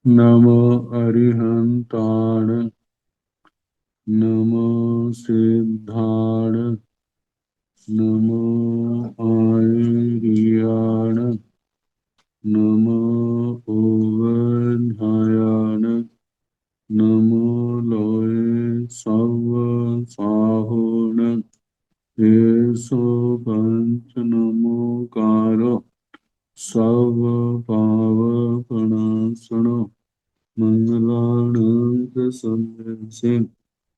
नमो अरिहंताण नमो सिद्धाण नमो आयर्याण नमो ओवधायाण नमो लोये सव साहुण येषु पंच नमोकारो सव पावपणासनो मंगलानंद संदेशे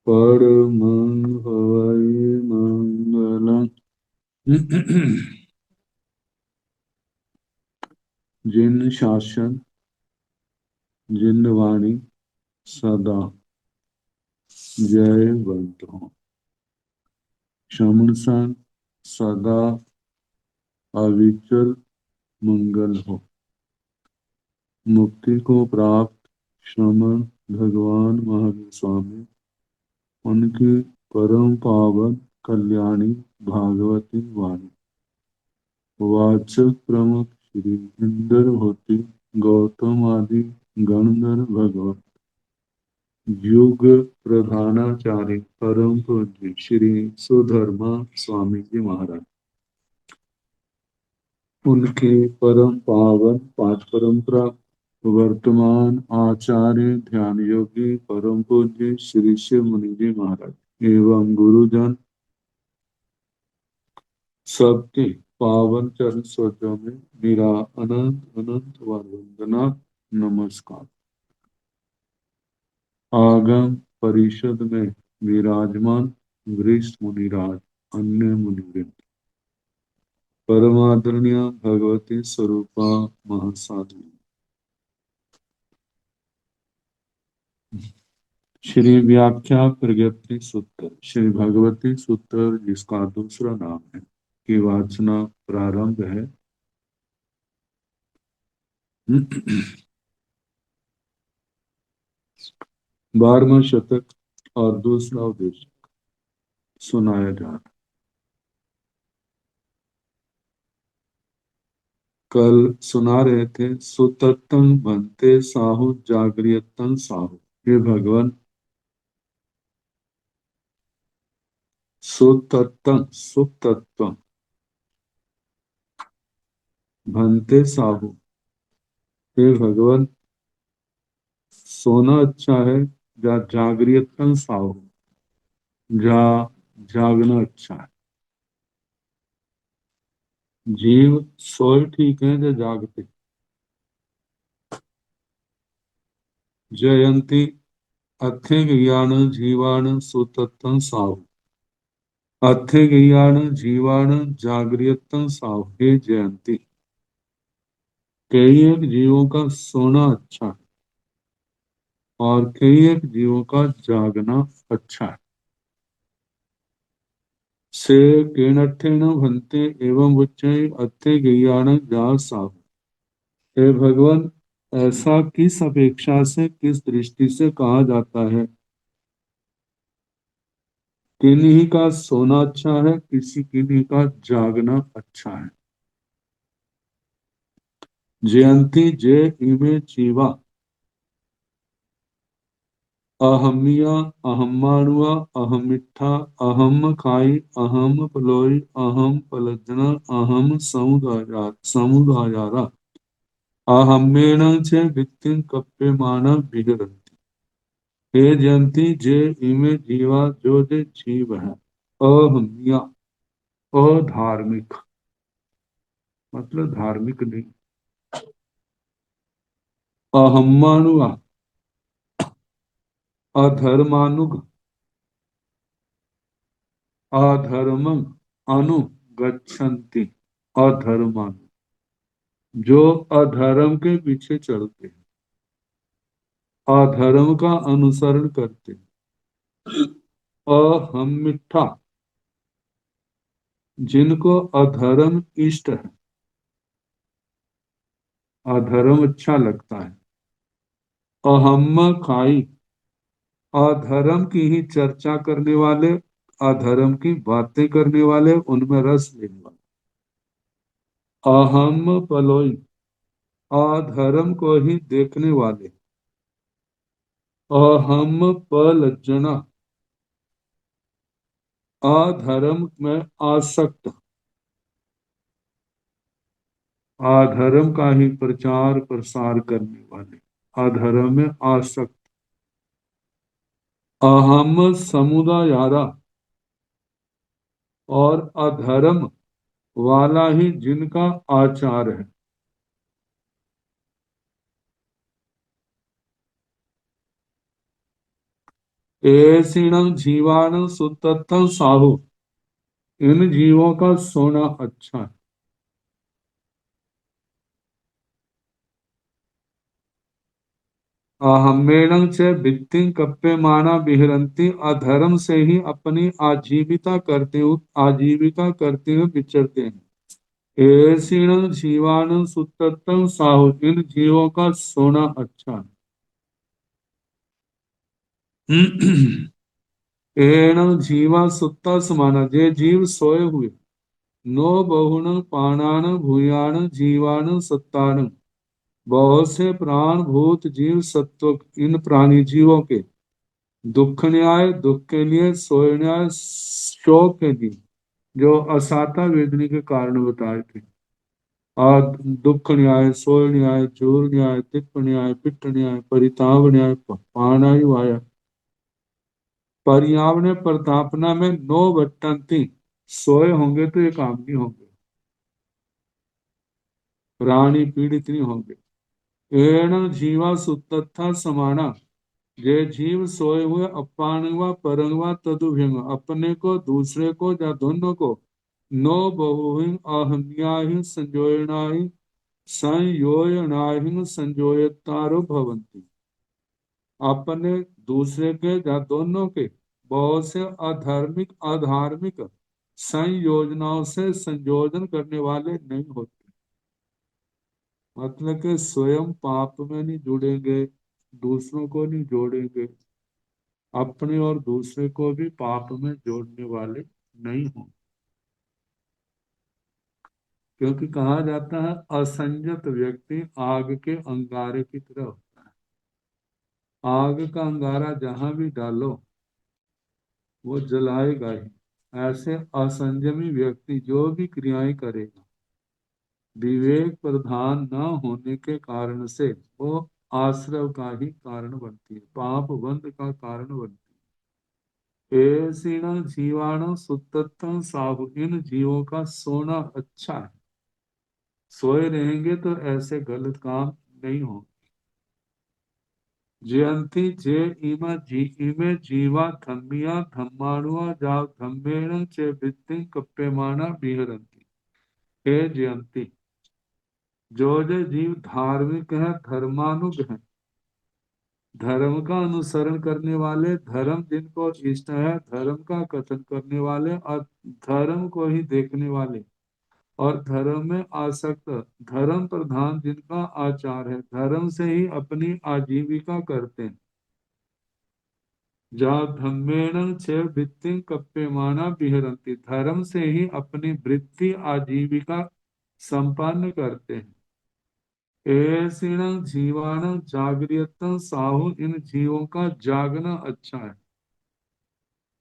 परमं हवै मंगलम्। जिन शासन जिन वाणी सदा जयवंत हो। शमनसान सदा अविचल मंगल हो। मुक्ति को प्राप्त श्रमण भगवान महावीर स्वामी उनकी परम पावन कल्याणी भागवती वाणी वाचक प्रमुख श्री इंदर होती गौतम आदि गणधर भगवत युग प्रधानाचार्य परम पूज्य श्री सुधर्मा स्वामी जी महाराज उनके परम पावन पांच परंपरा वर्तमान आचार्य ध्यान योगी परम पूज्य श्री शिव मुनि जी महाराज एवं गुरुजन सबके पावन चरण सरोजों में मेरा अनंत अनंत वंदना नमस्कार। आगम परिषद में विराजमान वरिष्ठ मुनिराज अन्य मुनिवृंद परमादरणीय भगवती स्वरूपा महासाधु श्री व्याख्या प्रज्ञप्ति सूत्र श्री भगवती सूत्र जिसका दूसरा नाम है की वाचना प्रारंभ है। 12वां शतक और दूसरा उद्देश्य सुनाया जा रहा। कल सुना रहे थे सुतत्तं बनते साहु जागरियतन साहु। हे भगवान सुतत्तं सुतत्व बनते साहु। हे भगवान सोना अच्छा है या जागरियतन साहु या जागना अच्छा है। जीव सोए ठीक है या जागते। जयंती अथे ज्ञान जीवान सुतत्तं साहु। अथे ज्ञान जीवान जागरियतन साहु। हे जयंती कई एक जीवों का सोना अच्छा है और कई एक जीवों का जागना अच्छा है। से केनठेन भन्ते एवं उच्चै अथे ज्ञान जा साहु। हे भगवान ऐसा किस अपेक्षा से किस दृष्टि से कहा जाता है। किन्हीं का सोना अच्छा है किसी किन्हीं का जागना अच्छा है। जयंती जे इमे जीवा अहमिया अहम्मानुआ अहम मिठा अहम खाई अहम पलोई अहम पलजना अहम समुदायारा अहम्मेण च वित्तिं कप्यमाना विहरन्ति। हे जयंती जे इमे जीवा जो जे जीव है अहमिया अधार्मिक मतलब धार्मिक नहीं। अहम्मानुआ अधर्मानुग अधर्मं अनुगच्छन्ति अधर्मानु जो अधर्म के पीछे चलते हैं अधर्म का अनुसरण करते हैं। अहम मिठा जिनको अधर्म इष्ट है अधर्म अच्छा लगता है। अहम खाई अधर्म की ही चर्चा करने वाले अधर्म की बातें करने वाले उनमें रस लेने वाले। अहम पलोई अधर्म को ही देखने वाले अहम पलज्जना, अधर्म में आसक्त, अधर्म का ही प्रचार प्रसार करने वाले, अधर्म में आसक्त। अहम समुदायारा, और अधर्म वाला ही जिनका आचार है। ऐसीणं जीवाणं सुतत्तं साहु, इन जीवों का सोना अच्छा है। अहम्मेणं च भित्तिं कप्यमाना विहरन्ति, अधर्म से ही अपनी आजीविका करते हुए विचरते हैं। ऐसीणं जीवाणं सुतत्तं साहु, इन जीवों का सोना अच्छा है। एण जीवा सुत्ता समाना, जे जीव सोए हुए। नो बहुन पाणान भूयान जीवान सत्तान, बहुत से प्राण भूत जीव सत्व इन प्राणी जीवों के दुख न्याय, दुख के लिए, सोए न्याय, शोक के लिए, जो असाता वेदनी के कारण बताए थे। और दुख न्याय, सोय न्याय, चूर न्याय, तिप न्याय, पिट्ट न्याय, परिताप न्याय, पाणायु वाया, पर्यावरण प्रतापना में नो बट्टंती, सोए होंगे तो ये काम नहीं होंगे, प्राणी पीड़ित नहीं होंगे। एण जीवा सुतथा समाना, जे जीव सोए हुए अपांगवा परंगवा तदुभ्यंग, अपने को दूसरे को या दोनों को, नो बहुहिं अहन्याहिं संजोयणाहि संयोयणाहिं संजोयतारो भवन्ति, अपने दूसरे के या दोनों के बहुत से अधार्मिक संयोजनाओं से संयोजन करने वाले नहीं होते। मतलब कि स्वयं पाप में नहीं जुड़ेंगे, दूसरों को नहीं जोड़ेंगे, अपने और दूसरे को भी पाप में जोड़ने वाले नहीं हों। क्योंकि कहा जाता है असंयत व्यक्ति आग के अंगारे की तरह होता है। आग का अंगारा जहां भी डालो वो जलाएगा ही। ऐसे असंयमी व्यक्ति जो भी क्रियाएं करेगा, विवेक प्रधान न होने के कारण से वो आश्रव का ही कारण बनती है, पाप बंध का कारण बनती है। ऐसीण जीवाणु सुतत्व साहु, इन जीवों का सोना अच्छा है। सोए रहेंगे तो ऐसे गलत काम नहीं हो। जयंती जे इमे जीवा धम्मिया धम्माणुआ जा धम्मेण च वित्ति कप्यमाना विहरंती। हे जयंती, जो जीव धार्मिक है, धर्मानुग है, धर्म का अनुसरण करने वाले, धर्म जिनको इष्ट है, धर्म का कथन करने वाले और धर्म को ही देखने वाले और धर्म में आसक्त, धर्म प्रधान जिनका आचार है, धर्म से ही अपनी आजीविका करते हैं। जा धम्मेण च वृत्ति कप्यमाना विहरंती, धर्म से ही अपनी वृत्ति आजीविका संपन्न करते हैं। ऐसीण जीवाण जागृत साहु, इन जीवों का जागना अच्छा है।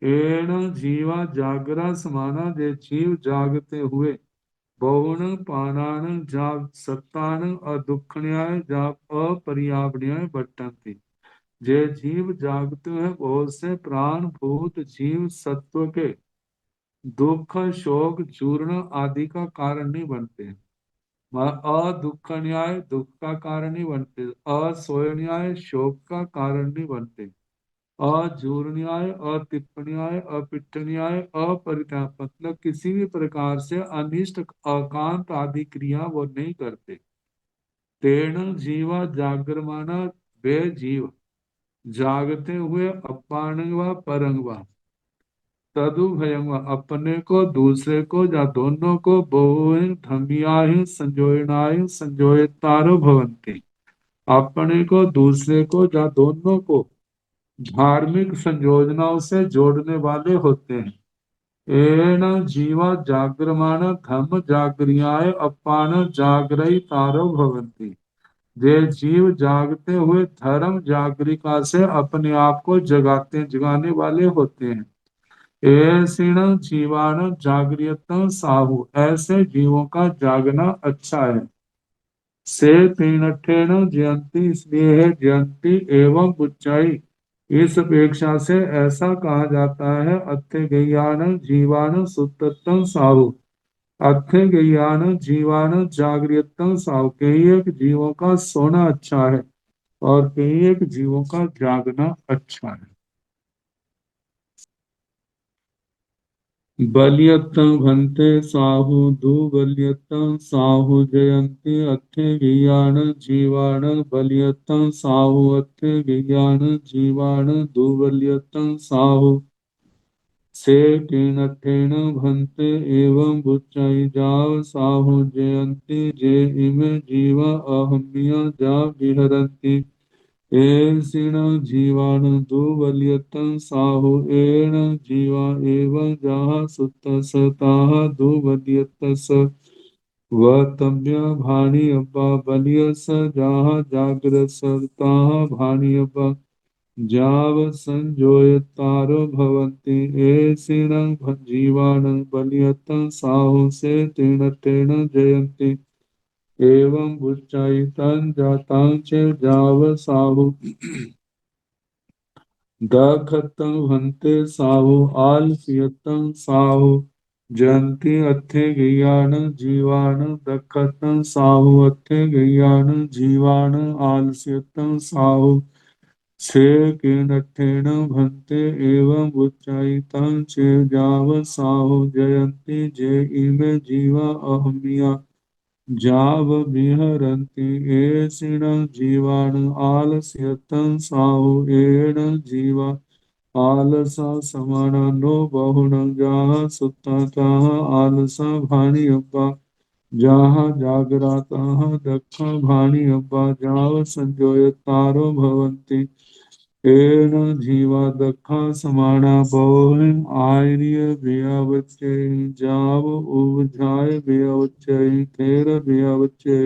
एण जीवा जागरा समाना, जे जीव जागते हुए, बहुण पानान जाग सत्तान अदुखण्याय जाग अपर्यावण्याय बट्टन्ति, जे जीव जागते हैं बहुत से प्राण भूत जीव सत्व के दुख शोक चूर्ण आदि का कारण नहीं बनते हैं। अदुख न्याय दुख का कारण नहीं बनते, असोय न्याय शोक का कारण नहीं बनते, अजूर न्याय अतिप न्याय अपिट्ठ न्याय अपरिताप, मतलब किसी भी प्रकार से अनिष्ट अकांत आदि क्रिया वो नहीं करते। तेण जीवा जागरमाना, वे जीव जागते हुए अपांगवा परंगवा तदुभयंगवा, अपने को दूसरे को या दोनों को बहुहि धमियाहि संजोयनाहि संजोयतारो भवन्ति, अपने को दूसरे को या दोनों को धार्मिक संयोजनाओं से जोड़ने वाले होते हैं। एण जीवा जागरमाण धम जागरियाय अपान जागरई तारो भवन्ति, जे जीव जागते हुए धर्म जागरिका से अपने आप को जगाते जगाने वाले होते हैं। ऐसिण जीवाण जागृत साहु, ऐसे जीवों का जागना अच्छा है। से तीनठेन जयंती, इसलिए है जयंती एवं उच्चाई, इस अपेक्षा से ऐसा कहा जाता है। अत्य ज्ञान जीवान सुतत्तम साहु, अत्य ज्ञान जीवान जागृतम साहु, कई एक जीवों का सोना अच्छा है और कई एक जीवों का जागना अच्छा है। बलियत्तं भन्ते साहु दुबलियत्तं साहु जयन्ति अत्थे गियान जीवान बलियत्तं साहु अत्थे गियान जीवान दुबलियत्तं साहु से कीनठेन भन्ते एवं बुच्चै जाव साहु जयन्ति जे इमे जीवा अहम्य जा विहरन्ति एषिण जीवान दुर्बल्यतं साहु एण जीवा एवं जाः सुतसताः दुर्बल्यतस वतम्य भानि अब्बा बलियस जाः जाग्रसताः भानि अब्बा जाव संजोयतारो भवन्ति एषिण जीवान बलियतं साहु से तेन तेन जयन्ति एवं बुच्चायितं जातां च जाव साहु दखतं हन्ते साहु आलस्यतं साहु जयन्ति अत्थे ज्ञान जीवान दखतं साहु अत्थे ज्ञान जीवान आलस्यतं साहु छे किनठेन भन्ते एवं उच्चायितं च जाव साहु जयन्ति जे इमे जीवा अहमिया जाव विहरन्ति एषिण जीवान् आलस्यतं साहु एण जीवा आलसा समानो बहुनं जाः सुत्ताताः आलसा भानि अब्बा जाः जागराताः दक्ष भानि अब्बा जाव संजोयतारो भवन्ति एन जीवा दक्खा समाना बहु आर्य व्यवच्चे जाव उवझाय व्यवच्चे थेर व्यवच्चे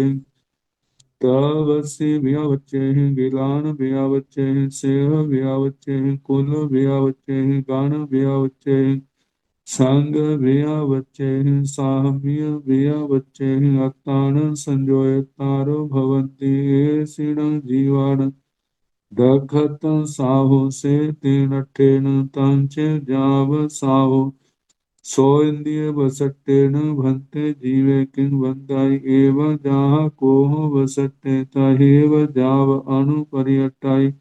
तवसी व्यवच्चे गिलान व्यवच्चे सेह व्यवच्चे कुल व्यवच्चे गण व्यवच्चे संग व्यवच्चे साम्य व्यवच्चे अत्तान संजोय तारो भवन्ति एषिण जीवान दखत साहु से तेन ठेन तंच जाव साहु सो इंद्रिय वसट्टेन भन्ते जीवे किं बंधाई एवं जाह कोह वसट्टे तहेव जाव अनुपर्यटाई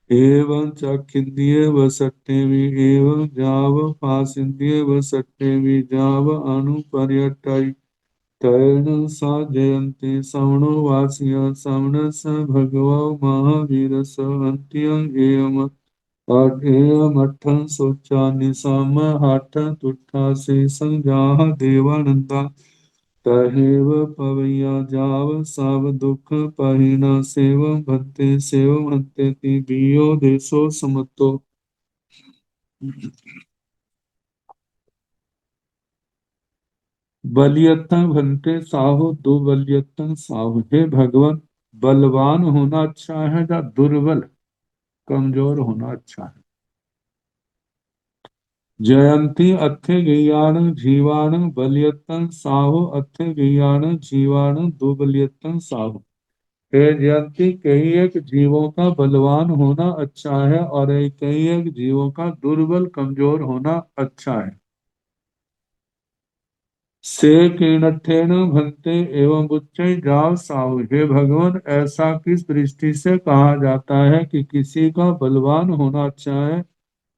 एवं चखिंद्रिय वसट्टे वि एवं जाव पासिंद्रिय वसट्टे वि जाव अनुपर्यटाई तैन सा जयन्ति सवणो वास्य सवणस भगवो महावीरस अन्त्यं एयम अठेयमठं सोचा निसम हठ तुट्ठासि संजाह देवानंदा तहेव पवैया जाव साव दुख पहिना सेव भंते ति बियो देशो समतो बलियत्तं भंते साहु दुर्बलियत्तं साहु, हे भगवान, बलवान होना अच्छा है या दुर्बल कमजोर होना अच्छा है। जयंती अत्थे ज्ञान जीवान बलियत्तं साहु अत्थे ज्ञान जीवान दुर्बलियत्तं साहु, हे जयंती, कई एक जीवों का बलवान होना अच्छा है और कई एक जीवों का दुर्बल कमजोर होना अच्छा है। से कीनठेन भंते एवं उच्च जाव साहु, हे भगवान, ऐसा किस दृष्टि से कहा जाता है कि किसी का बलवान होना अच्छा है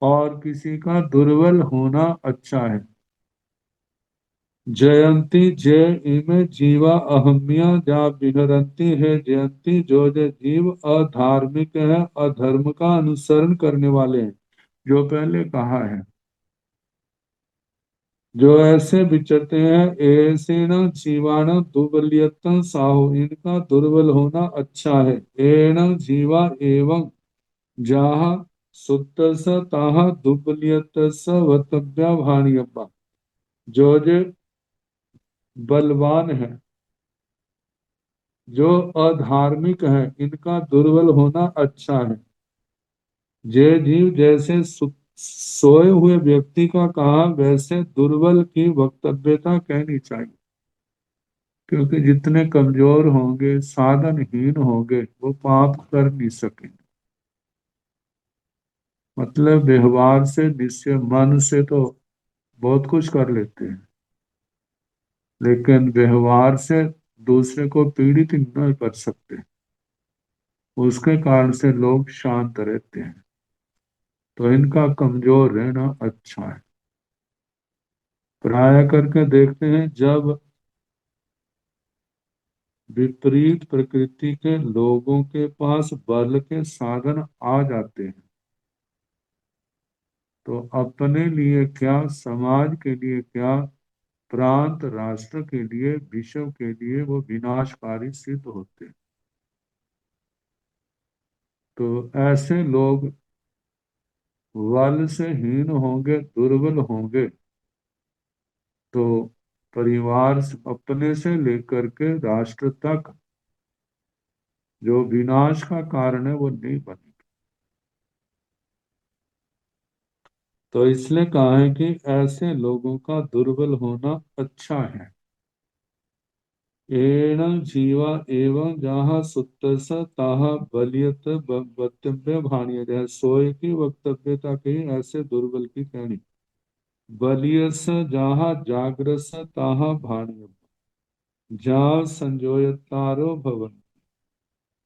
और किसी का दुर्बल होना अच्छा है। जयंती जय इमे जीवा अहम्या जा विहरंती है, जयंती जो जो जीव अधार्मिक है, अधर्म का अनुसरण करने वाले हैं, जो पहले कहा है, जो ऐसे विचरते हैं, ऐसे न जीवान दुर्बलियतन साहु, इनका दुर्बल होना अच्छा है। एण जीवा एवं जाह सुतस ताह दुर्बलियतस वतव्या भाणियप्पा, जो बलवान है जो अधार्मिक है इनका दुर्बल होना अच्छा है। जे जीव जैसे सोए हुए व्यक्ति का कहा वैसे दुर्बल की वक्तव्यता कहनी चाहिए, क्योंकि जितने कमजोर होंगे साधनहीन होंगे वो पाप कर नहीं सकेंगे। मतलब व्यवहार से, निश्चय मन से तो बहुत कुछ कर लेते हैं, लेकिन व्यवहार से दूसरे को पीड़ित नहीं कर सकते। उसके कारण से लोग शांत रहते हैं। तो इनका कमजोर रहना अच्छा है। प्राय करके देखते हैं जब विपरीत प्रकृति के लोगों के पास बल के साधन आ जाते हैं तो अपने लिए क्या, समाज के लिए क्या, प्रांत राष्ट्र के लिए, विश्व के लिए वो विनाशकारी सिद्ध होते हैं। तो ऐसे लोग बल से हीन होंगे, दुर्बल होंगे, तो परिवार अपने से लेकर के राष्ट्र तक जो विनाश का कारण है वो नहीं बनेगा। तो इसलिए कहा है कि ऐसे लोगों का दुर्बल होना अच्छा है। एणं जीवा एवं जहाँ सुत ताहा बलियत वक्तव्य भाणिय, जहाँ सोए की वक्तव्यता कही ऐसे दुर्बल की कहनी। बलियस जहाँ जागरस ताहा भाणिय, जहाँ संजोयतारो भवन।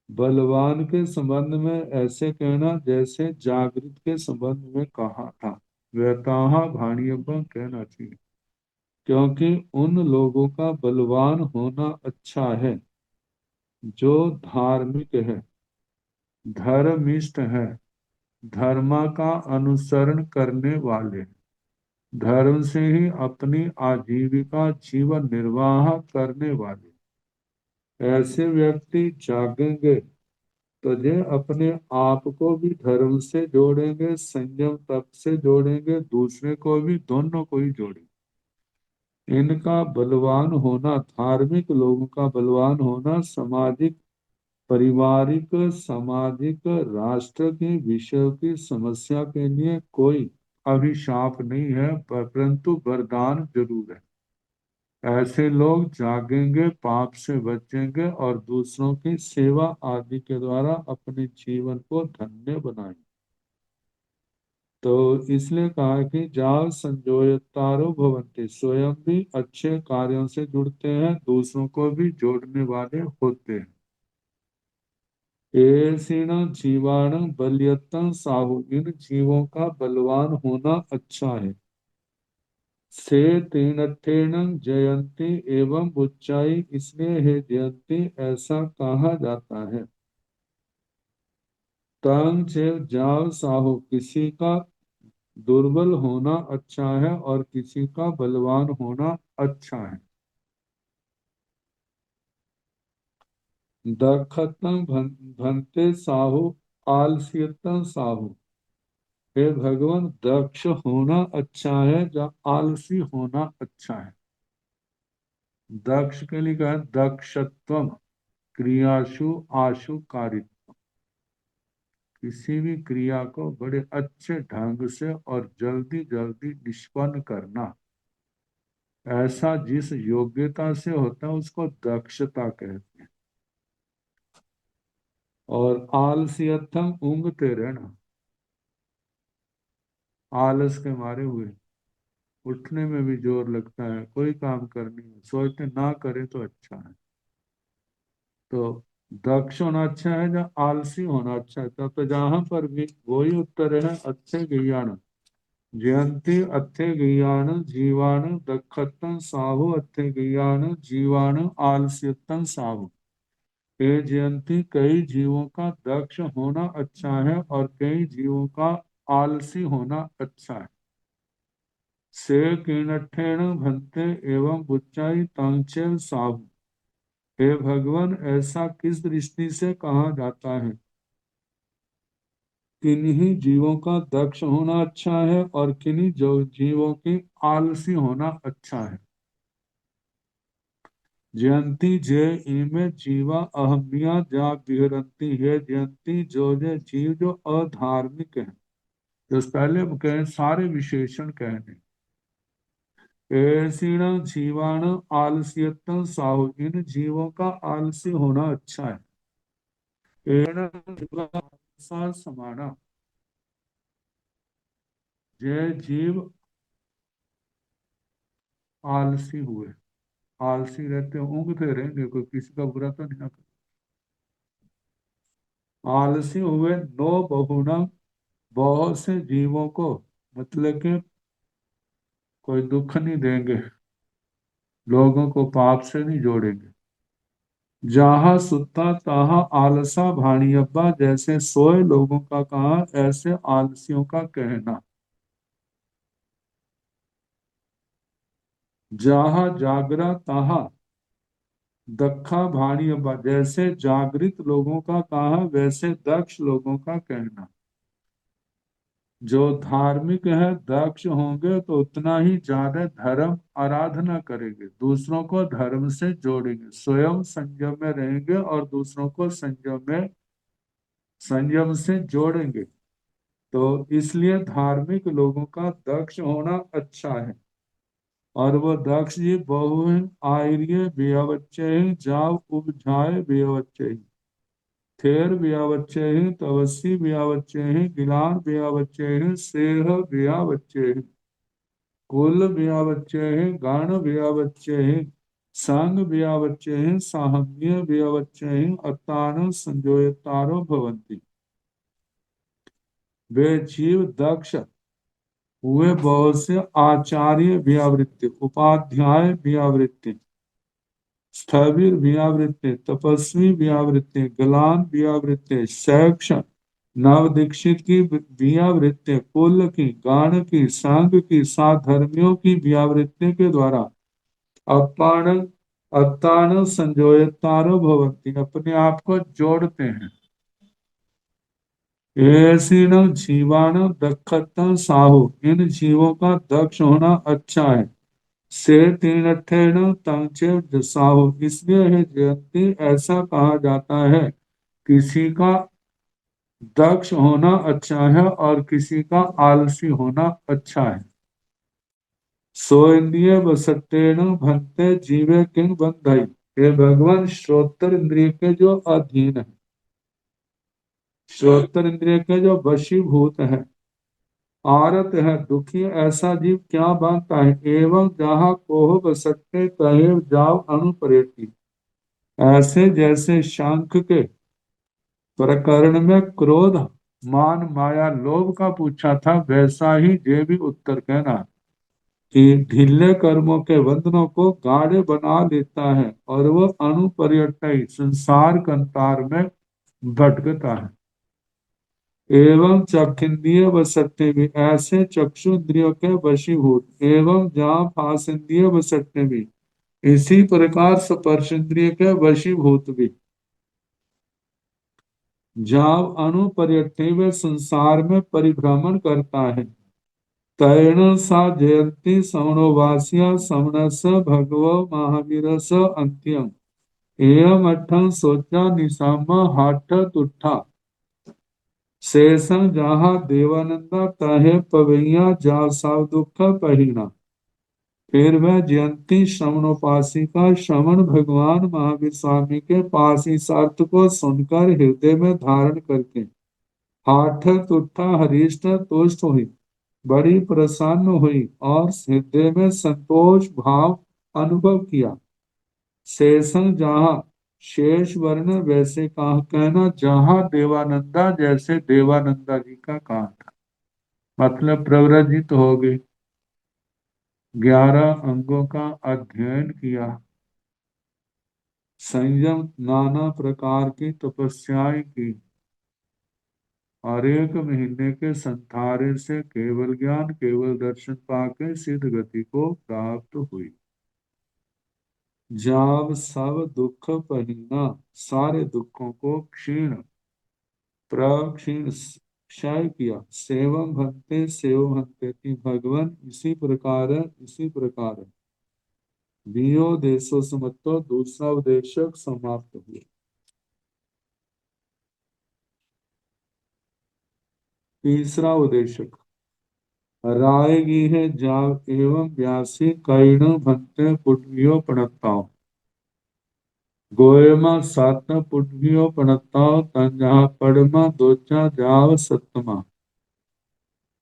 बलवान के संबंध में ऐसे कहना जैसे जागृत के संबंध में कहा था, व्यताहा भाणिय कहना चाहिए। क्योंकि उन लोगों का बलवान होना अच्छा है जो धार्मिक है, धर्मिष्ठ है, धर्म का अनुसरण करने वाले, धर्म से ही अपनी आजीविका जीवन निर्वाह करने वाले। ऐसे व्यक्ति जागेंगे तो जे अपने आप को भी धर्म से जोड़ेंगे, संयम तप से जोड़ेंगे, दूसरे को भी, दोनों को ही जोड़ेंगे। इनका बलवान होना, धार्मिक लोगों का बलवान होना सामाजिक, पारिवारिक, सामाजिक, राष्ट्र के विषय की समस्या के लिए कोई अभिशाप नहीं है, परंतु वरदान जरूर है। ऐसे लोग जागेंगे, पाप से बचेंगे और दूसरों की सेवा आदि के द्वारा अपने जीवन को धन्य बनाएंगे। तो इसलिए कहा कि जाल संजोयतारो भवन्ति, स्वयं भी अच्छे कार्यों से जुड़ते हैं, दूसरों को भी जोड़ने वाले होते हैं। ऐसीण जीवाण बलियतं साहु, इन जीवों का बलवान होना अच्छा है। से तीनठेन जयंती एवं बुच्चाई, इसलिए है जयंती ऐसा कहा जाता है। तंग चेव जाव साहु, किसी का दुर्बल होना अच्छा है और किसी का बलवान होना अच्छा है। दक्षतं भंते साहु, आलस्यतं साहु। हे भगवान, दक्ष होना अच्छा है या आलसी होना अच्छा है। दक्ष के लिए कहा दक्षत्वम, क्रियाशु आशु कारित्व। किसी भी क्रिया को बड़े अच्छे ढंग से और जल्दी जल्दी निष्पन्न करना, ऐसा जिस योग्यता से होता है उसको दक्षता कहते हैं। और आलस्यथम, ऊँघते रहना, आलस के मारे हुए, उठने में भी जोर लगता है, कोई काम करनी है सोचते ना करे तो अच्छा है। तो दक्ष होना अच्छा है या आलसी होना अच्छा है, तब तो जहां पर भी वही उत्तर है, अच्छे ज्ञान जयंती अत्थे ज्ञान जीवाणु दक्षतं साहु, अत्थे ज्ञान जीवाणु आलस्यतं साहु। ये जयंती कई जीवों का दक्ष होना अच्छा है और कई जीवों का आलसी होना अच्छा है। से किणठेन भंते एवं बुच्चाई तंचेव साहु। हे भगवान, ऐसा किस दृष्टि से कहा जाता है? किन्हीं जीवों का दक्ष होना अच्छा है और किन्हीं जो जीवों की आलसी होना अच्छा है। जयंती जे इमे जीवा अहमिया जा विहरंती है जयंती जो जे जीव जो अधार्मिक है। तो पहले हम कहें सारे विशेषण कहने ऐसीण जीवाण आलस्यतम साहु, इन जीवों का आलसी होना अच्छा है। एण जीवा आलसा समाना, जय जीव आलसी हुए, आलसी रहते ऊँघते रहेंगे, कोई किसी का बुरा तो नहीं कर। आलसी हुए नो बहुना, बहुत से जीवों को, मतलब कि कोई दुख नहीं देंगे, लोगों को पाप से नहीं जोड़ेंगे। जहाँ सुता तहाँ आलसा भाणी अब्बा, जैसे सोए लोगों का कहा ऐसे आलसियों का कहना। जहाँ जागरा तहाँ दक्खा भाणी अब्बा, जैसे जागृत लोगों का कहा वैसे दक्ष लोगों का कहना। जो धार्मिक है दक्ष होंगे तो उतना ही ज्यादा धर्म आराधना करेंगे, दूसरों को धर्म से जोड़ेंगे, स्वयं संयम में रहेंगे और दूसरों को संयम से जोड़ेंगे। तो इसलिए धार्मिक लोगों का दक्ष होना अच्छा है। और वो दक्ष जी बहु आर्य बेअवच्चै जाव उपझाए बेअवच्चै, थेर बेअवच्चै तवस्सी बेअवच्चै गिलान बेअवच्चै सेह बेअवच्चै, कुल बेअवच्चै गण बेअवच्चै संग बेअवच्चै साहम्य बेअवच्चै अतान संजोयतारो भवन्ति। वे जीव दक्ष हुए बहुत से आचार्य व्यावृत्ति, उपाध्याय व्यावृत्ति, स्थविर व्यावृत्ति, तपस्वी व्यावृत्ति, गलान व्यावृत्ति, शैक्ष नव दीक्षित की व्यावृत्ति, कुल की, गान की, संघ की, साधर्मियों की व्यावृत्ति के द्वारा अपान अत्तान संजोयतारो भवन्ति, अपने आप को जोड़ते हैं। ऐसीण जीवाण दक्षता साहु, इन जीवों का दक्ष होना अच्छा है। से तीन अठेण तंचे साहु, इसलिए है जयंती ऐसा कहा जाता है, किसी का दक्ष होना अच्छा है और किसी का आलसी होना अच्छा है। सो इंद्रिय वसतेन भंते जीवे किंग बंधई, हे भगवान श्रोत्र इंद्रिय के जो अधीन है, श्रोत्र इंद्रिय के जो वशीभूत है, आरत है दुखी ऐसा जीव क्या बांधता है। एवं जहाँ कोह बसक्ते कहे जाओ अनुपरेती, ऐसे जैसे शंख के प्रकरण में क्रोध मान माया लोभ का पूछा था, वैसा ही ये भी उत्तर कहना कि ढीले कर्मों के बंधनों को गाढ़े बना लेता है और वह अनुपर्यटय संसार कंतार में भटकता है। एवं चक्षिंद्रिय वसत्य भी, ऐसे चक्षु इंद्रियों के वशीभूत, एवं जहाँ फासेंद्रिय वसत्य भी, इसी प्रकार स्पर्श इंद्रिय के वशीभूत भी, जब अनुपर्यटन में संसार में परिभ्रमण करता है। तैण सा जयंती समणोवासिया समणस भगव महावीर स अंत्यम, एवं अठं सोचा निशाम हाठ तुठा, शेषं जहाँ देवानंदा तहे पवैया जा साव दुख पहिना। फिर वह जयंती श्रवणोपासिका श्रवण भगवान महावीर स्वामी के पास इस अर्थ को सुनकर हृदय में धारण करके हाथ तुठा हरिष्ठ तुष्ट हुई, बड़ी प्रसन्न हुई और हृदय में संतोष भाव अनुभव किया। शेषं जहाँ, शेष वर्ण वैसे कहा कहना जहाँ देवानंदा, जैसे देवानंदा जी का कहा था, मतलब प्रव्रजित हो गए, 11 अंगों का अध्ययन किया, संयम नाना प्रकार की तपस्याएं की, और 1 महीने के संधारे से केवल ज्ञान केवल दर्शन पाके सिद्ध गति को प्राप्त हुई। जब सब दुख पहिना, सारे दुखों को क्षीण प्रक्षीण क्षय किया, सेवम भक्ति सेव भक्ति की, भगवान इसी प्रकार है, इसी प्रकार है। दियो देशो समत्तो, दूसरा उद्देश्य समाप्त हुआ। तीसरा उद्देश्य, रायगी है जाग एवं व्यासी कर्ण भंते पुटवियो पणताओ। गोयमा सात पुटवियो पणताओ, तंजहा पड़मा दोचा जाव सत्तमा।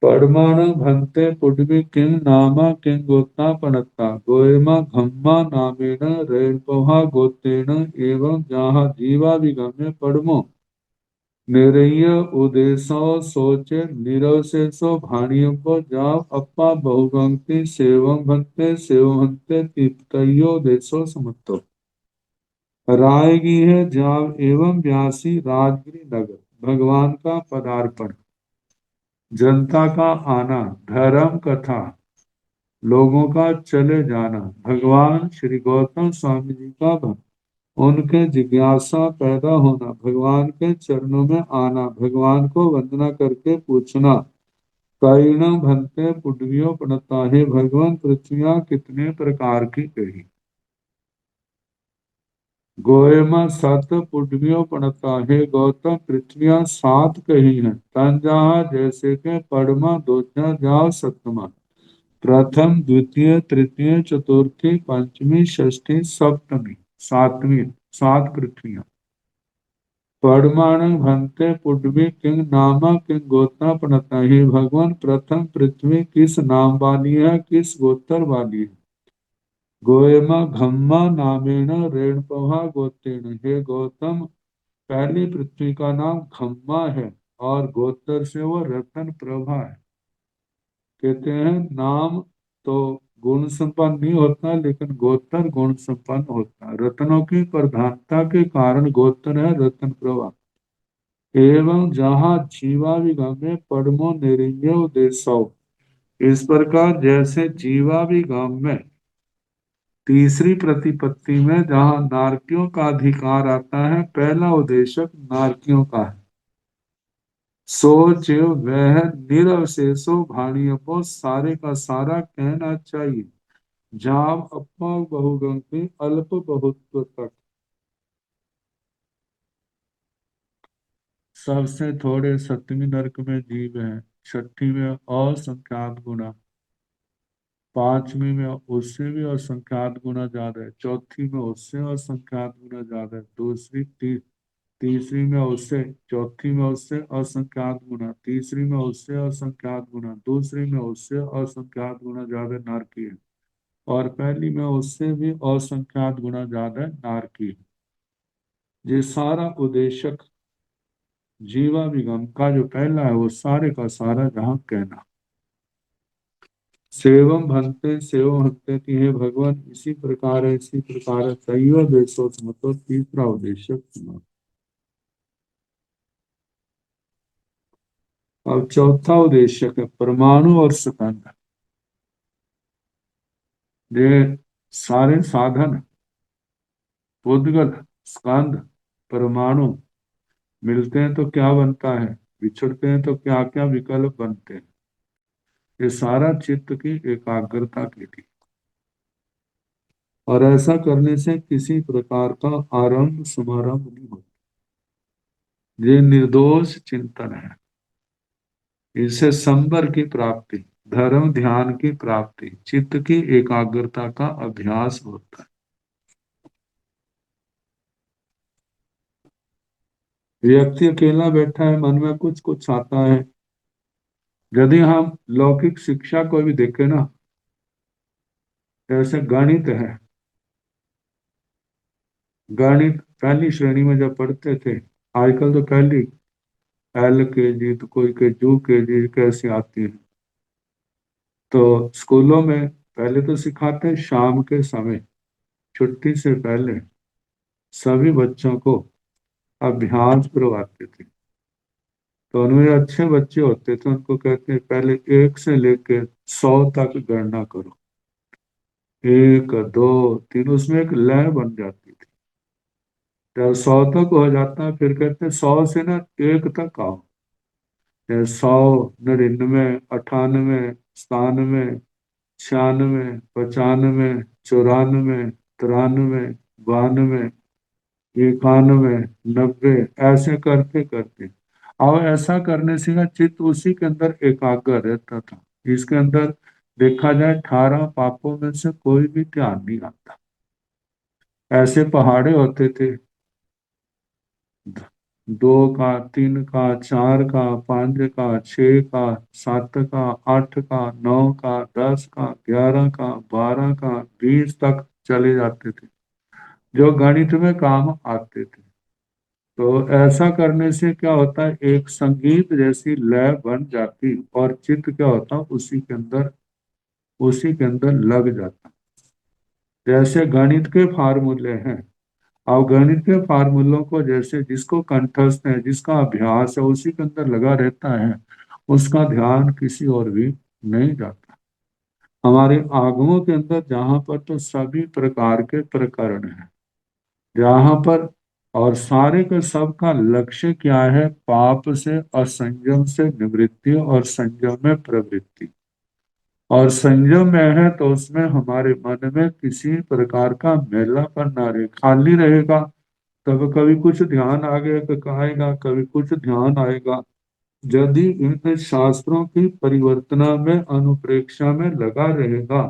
पड़माण भंते पुटवी किंग नामा किंग गोता पणता, गोयमा घम्मा नामेन रेणपोहा गोतेन एवं जहाँ जीवा विगम्य पड़मो निरय उदेशो सोचे निरवशेषो भाणियों जाव अप्पा बहुगंक्ति सेवं भंते तीर्थयो देशो समत्तो। रायगी है जाव एवं व्यासी राजगिरी नगर, भगवान का पदार्पण, जनता का आना, धर्म कथा, लोगों का चले जाना, भगवान श्री गौतम स्वामी जी का भक्त, उनके जिज्ञासा पैदा होना, भगवान के चरणों में आना, भगवान को वंदना करके पूछना। कर्ण भंते पुटवियो पणता, है भगवान पृथ्वियां कितने प्रकार की कही। गोयमा सत पुटवियो पणता, है गौतम पृथ्वियां सात कही हैं। तंजहा जैसे के पड़मा दोचा जाओ सतमा, प्रथम द्वितीय तृतीय चतुर्थी पंचमी षष्ठी सप्तमी, सातवीं, सात पृथ्वियां। परमाणु भंते पुटवी किंग नामा किंग गोत्र पणता, ही भगवान प्रथम पृथ्वी किस नाम वाली है, किस गोत्र वाली है। गोयमा घम्मा नामेण रेणुपहा गोत्रेण, हे गौतम पहली पृथ्वी का नाम खम्मा है और गोत्र से वो रतन प्रभा है। कहते हैं नाम तो गुण संपन्न नहीं होता, लेकिन गोत्र गुण संपन्न होता है। रत्नों की प्रधानता के कारण गोत्र है रतन प्रभा। एवं जहाँ जीवा विगम में पद्मो निरंजन देशो, इस प्रकार जैसे जीवा विगम में तीसरी प्रतिपत्ति में जहाँ नारकियों का अधिकार आता है, पहला उद्देश्य नारकियों का है। सो जीव वह निरवशेषो भाणियों, सारे का सारा कहना चाहिए। जाम अपा बहुगंती अल्प बहुत्व तक, सबसे थोड़े सप्तमी नरक में जीव है, छठी में असंख्यात गुना, पांचवी में उससे भी असंख्यात गुना ज्यादा है, चौथी में उससे असंख्यात गुना ज्यादा है, तीसरी में उससे, चौथी में उससे असंख्यात गुना, तीसरी में उससे असंख्यात गुना, दूसरी में उससे असंख्यात गुना ज्यादा नारकी है, और पहली में उससे भी असंख्यात गुना ज्यादा नारकी है। ये सारा उद्देश्य जीवा विगम का जो पहला है वो सारे का सारा जहाँ कहना। सेवम भंते की है भगवान, इसी प्रकार है इसी प्रकार है, तैयो देशो मतलब तीसरा उद्देश्य सुना। अब चौथा उद्देश्य है परमाणु और स्कंद। ये सारे साधन उद्गत स्कंद परमाणु मिलते हैं तो क्या बनता है, बिछड़ते हैं तो क्या क्या विकल्प बनते हैं। ये सारा चित्त की एकाग्रता के लिए, और ऐसा करने से किसी प्रकार का आरंभ समारंभ नहीं होता। ये निर्दोष चिंतन है, इससे संबर की प्राप्ति, धर्म ध्यान की प्राप्ति, चित्त की एकाग्रता का अभ्यास होता है। व्यक्ति अकेला बैठा है, मन में कुछ कुछ आता है। यदि हम लौकिक शिक्षा को भी देखें ना, जैसे गणित है, गणित पहली श्रेणी में जब पढ़ते थे, आजकल तो पहली एल के जी तो कोई के जू के जी कैसे आती है, तो स्कूलों में पहले तो सिखाते शाम के समय, छुट्टी से पहले सभी बच्चों को अभ्यास करवाते थे। तो उनमें अच्छे बच्चे होते थे, उनको कहते हैं पहले 1 से लेकर 100 तक गणना करो, 1 2 3, उसमें एक लय बन जाती थी। जब 100 तक हो जाता है फिर कहते हैं 100 से ना 1 तक आओ, 100, 99, 98, 97, 96, 95, 94, 93, 92, 91, 90, ऐसे करते करते। और ऐसा करने से ना चित्त उसी के अंदर एकाग्र रहता था। इसके अंदर देखा जाए 18 पापों में से कोई भी ध्यान नहीं आता। ऐसे पहाड़े होते थे, दो का, तीन का, चार का, पांच का, छह का, सात का, आठ का, नौ का, 10 का, 11 का, 12 का, 20 तक चले जाते थे, जो गणित में काम आते थे। तो ऐसा करने से क्या होता है, एक संगीत जैसी लय बन जाती और चित्त क्या होता, उसी के अंदर लग जाता। जैसे गणित के फार्मूले हैं, और गणित के फार्मूलों को जैसे जिसको कंठस्थ है, जिसका अभ्यास है, उसी के अंदर लगा रहता है, उसका ध्यान किसी और भी नहीं जाता। हमारे आगमों के अंदर जहां पर तो सभी प्रकार के प्रकरण हैं, जहां पर, और सारे का सबका लक्ष्य क्या है, पाप से, असंयम से निवृत्ति और संयम में प्रवृत्ति। और संयम में है तो उसमें हमारे मन में किसी प्रकार का मैलापन ना रहे, खाली रहेगा। तब कभी कुछ ध्यान आएगा, कभी कुछ ध्यान आएगा। यदि इन शास्त्रों की परिवर्तना में, अनुप्रेक्षा में लगा रहेगा,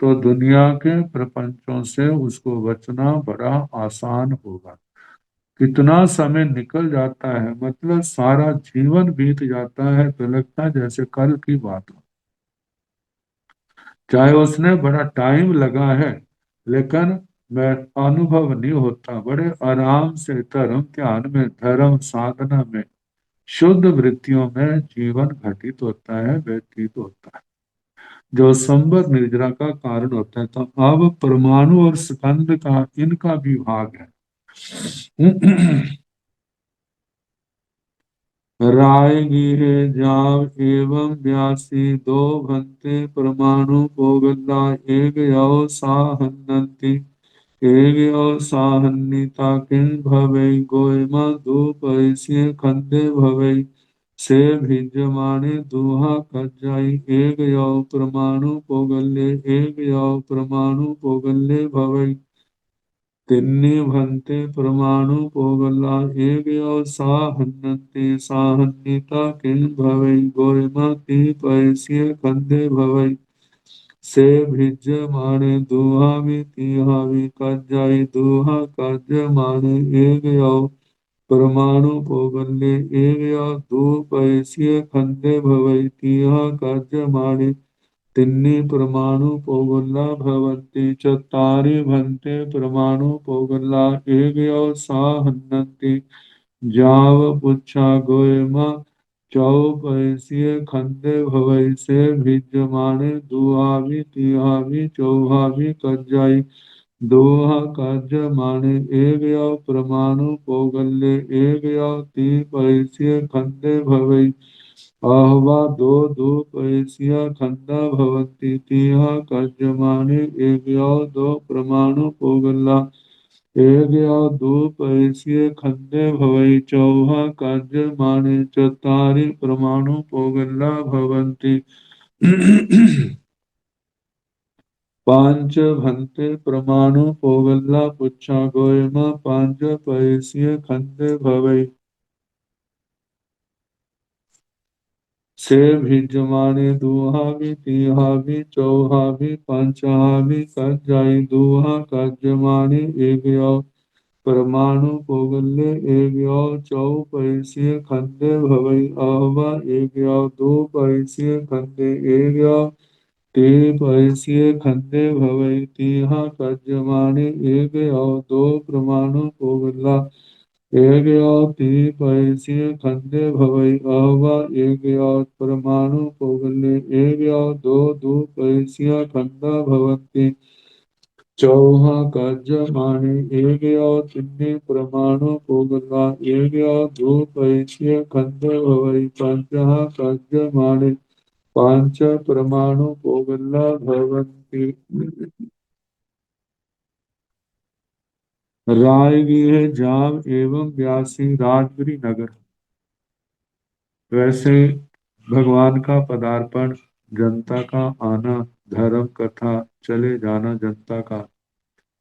तो दुनिया के प्रपंचों से उसको बचना बड़ा आसान होगा। कितना समय निकल जाता है, मतलब सारा जीवन बीत जाता है, तो लगता है जैसे कल की बात हो। चाहे उसने बड़ा टाइम लगा है, लेकिन मैं अनुभव नहीं होता। बड़े आराम से धर्म ध्यान में, धर्म साधना में, शुद्ध वृत्तियों में जीवन घटित होता है, व्यतीत होता है, जो संबर निर्जरा का कारण होता है। तो अब परमाणु और स्कंद का, इनका विभाग है। राय गिरे जाव एवं व्यासी दो भंते परमाणु पोगला एक यो साहन्नति एक यो साहन्निता किं भवै गोयमा धूपैस्य खंदे भवै से भिद्यमाने दुहा कज्जाई एक यो परमाणु पोगल्ये एक यो परमाणु पोगल्ये भवै तिन्नी भन्ते परमाणु पोगला एक यो साहन्नति साहन्निता किं भवै गोयमति पैस्य खंदे भवै से भिज्यमाने दुहावि तिहावि कज्जाई दुहा कज्जमाने एक यो परमाणु पोगल्ये एक यो धूपैस्य खंदे भवै तिहा कज्जमाने तिन्नी परमाणु पोगला भवन्ति चत्तारि भन्ते परमाणु पोगला एकयो साहन्नति जाव पुच्छा गोयमा चौपैस्य खंदे भवै से भिद्यमाने दुहावि तिहावि चौहावि कज्जाई दोहा कज्जमाने एकयो परमाणु पोगल्ये एकयो तीपैस्य खंदे भवै आहवा दो धूपैस्य खंदा भवन्ति तिहा कज्जमाने एकयो दो परमाणु पोगला एकयो धूपैस्य खंदे भवै चौहा कज्जमाने चत्तारि परमाणु पोगला भवन्ति। पांच भन्ते परमाणु पोगला पुच्छा गोयमा पांच पैस्य खंदे भवै से भिजमाने दुहावि तिहावि चौहावि पंचहावि कज्जाई दुहा कज्जमाने एकयो परमाणु पोगल्ये एकयो चौपैस्य खंदे भवै आहवा एकयो धूपैस्य खंदे एकयो तेपैस्य खंदे भवै तिहा कज्जमाने एकयो दो परमाणु पोगला एक पैसे खंदे भवै आहवा एक परमाणु पोगले एक दो पैसिया खंदा भवन्ति चौहा कज माने एक तिन्नी परमाणु पोगला एक दो पैसिया खंदे भवै पंचहा कज माने पांच परमाणु पोगला भवन्ति। रायगीर जाम एवं व्यासी राजगिरी नगर। वैसे भगवान का पदार्पण, जनता का आना, धर्म कथा चले जाना जनता का।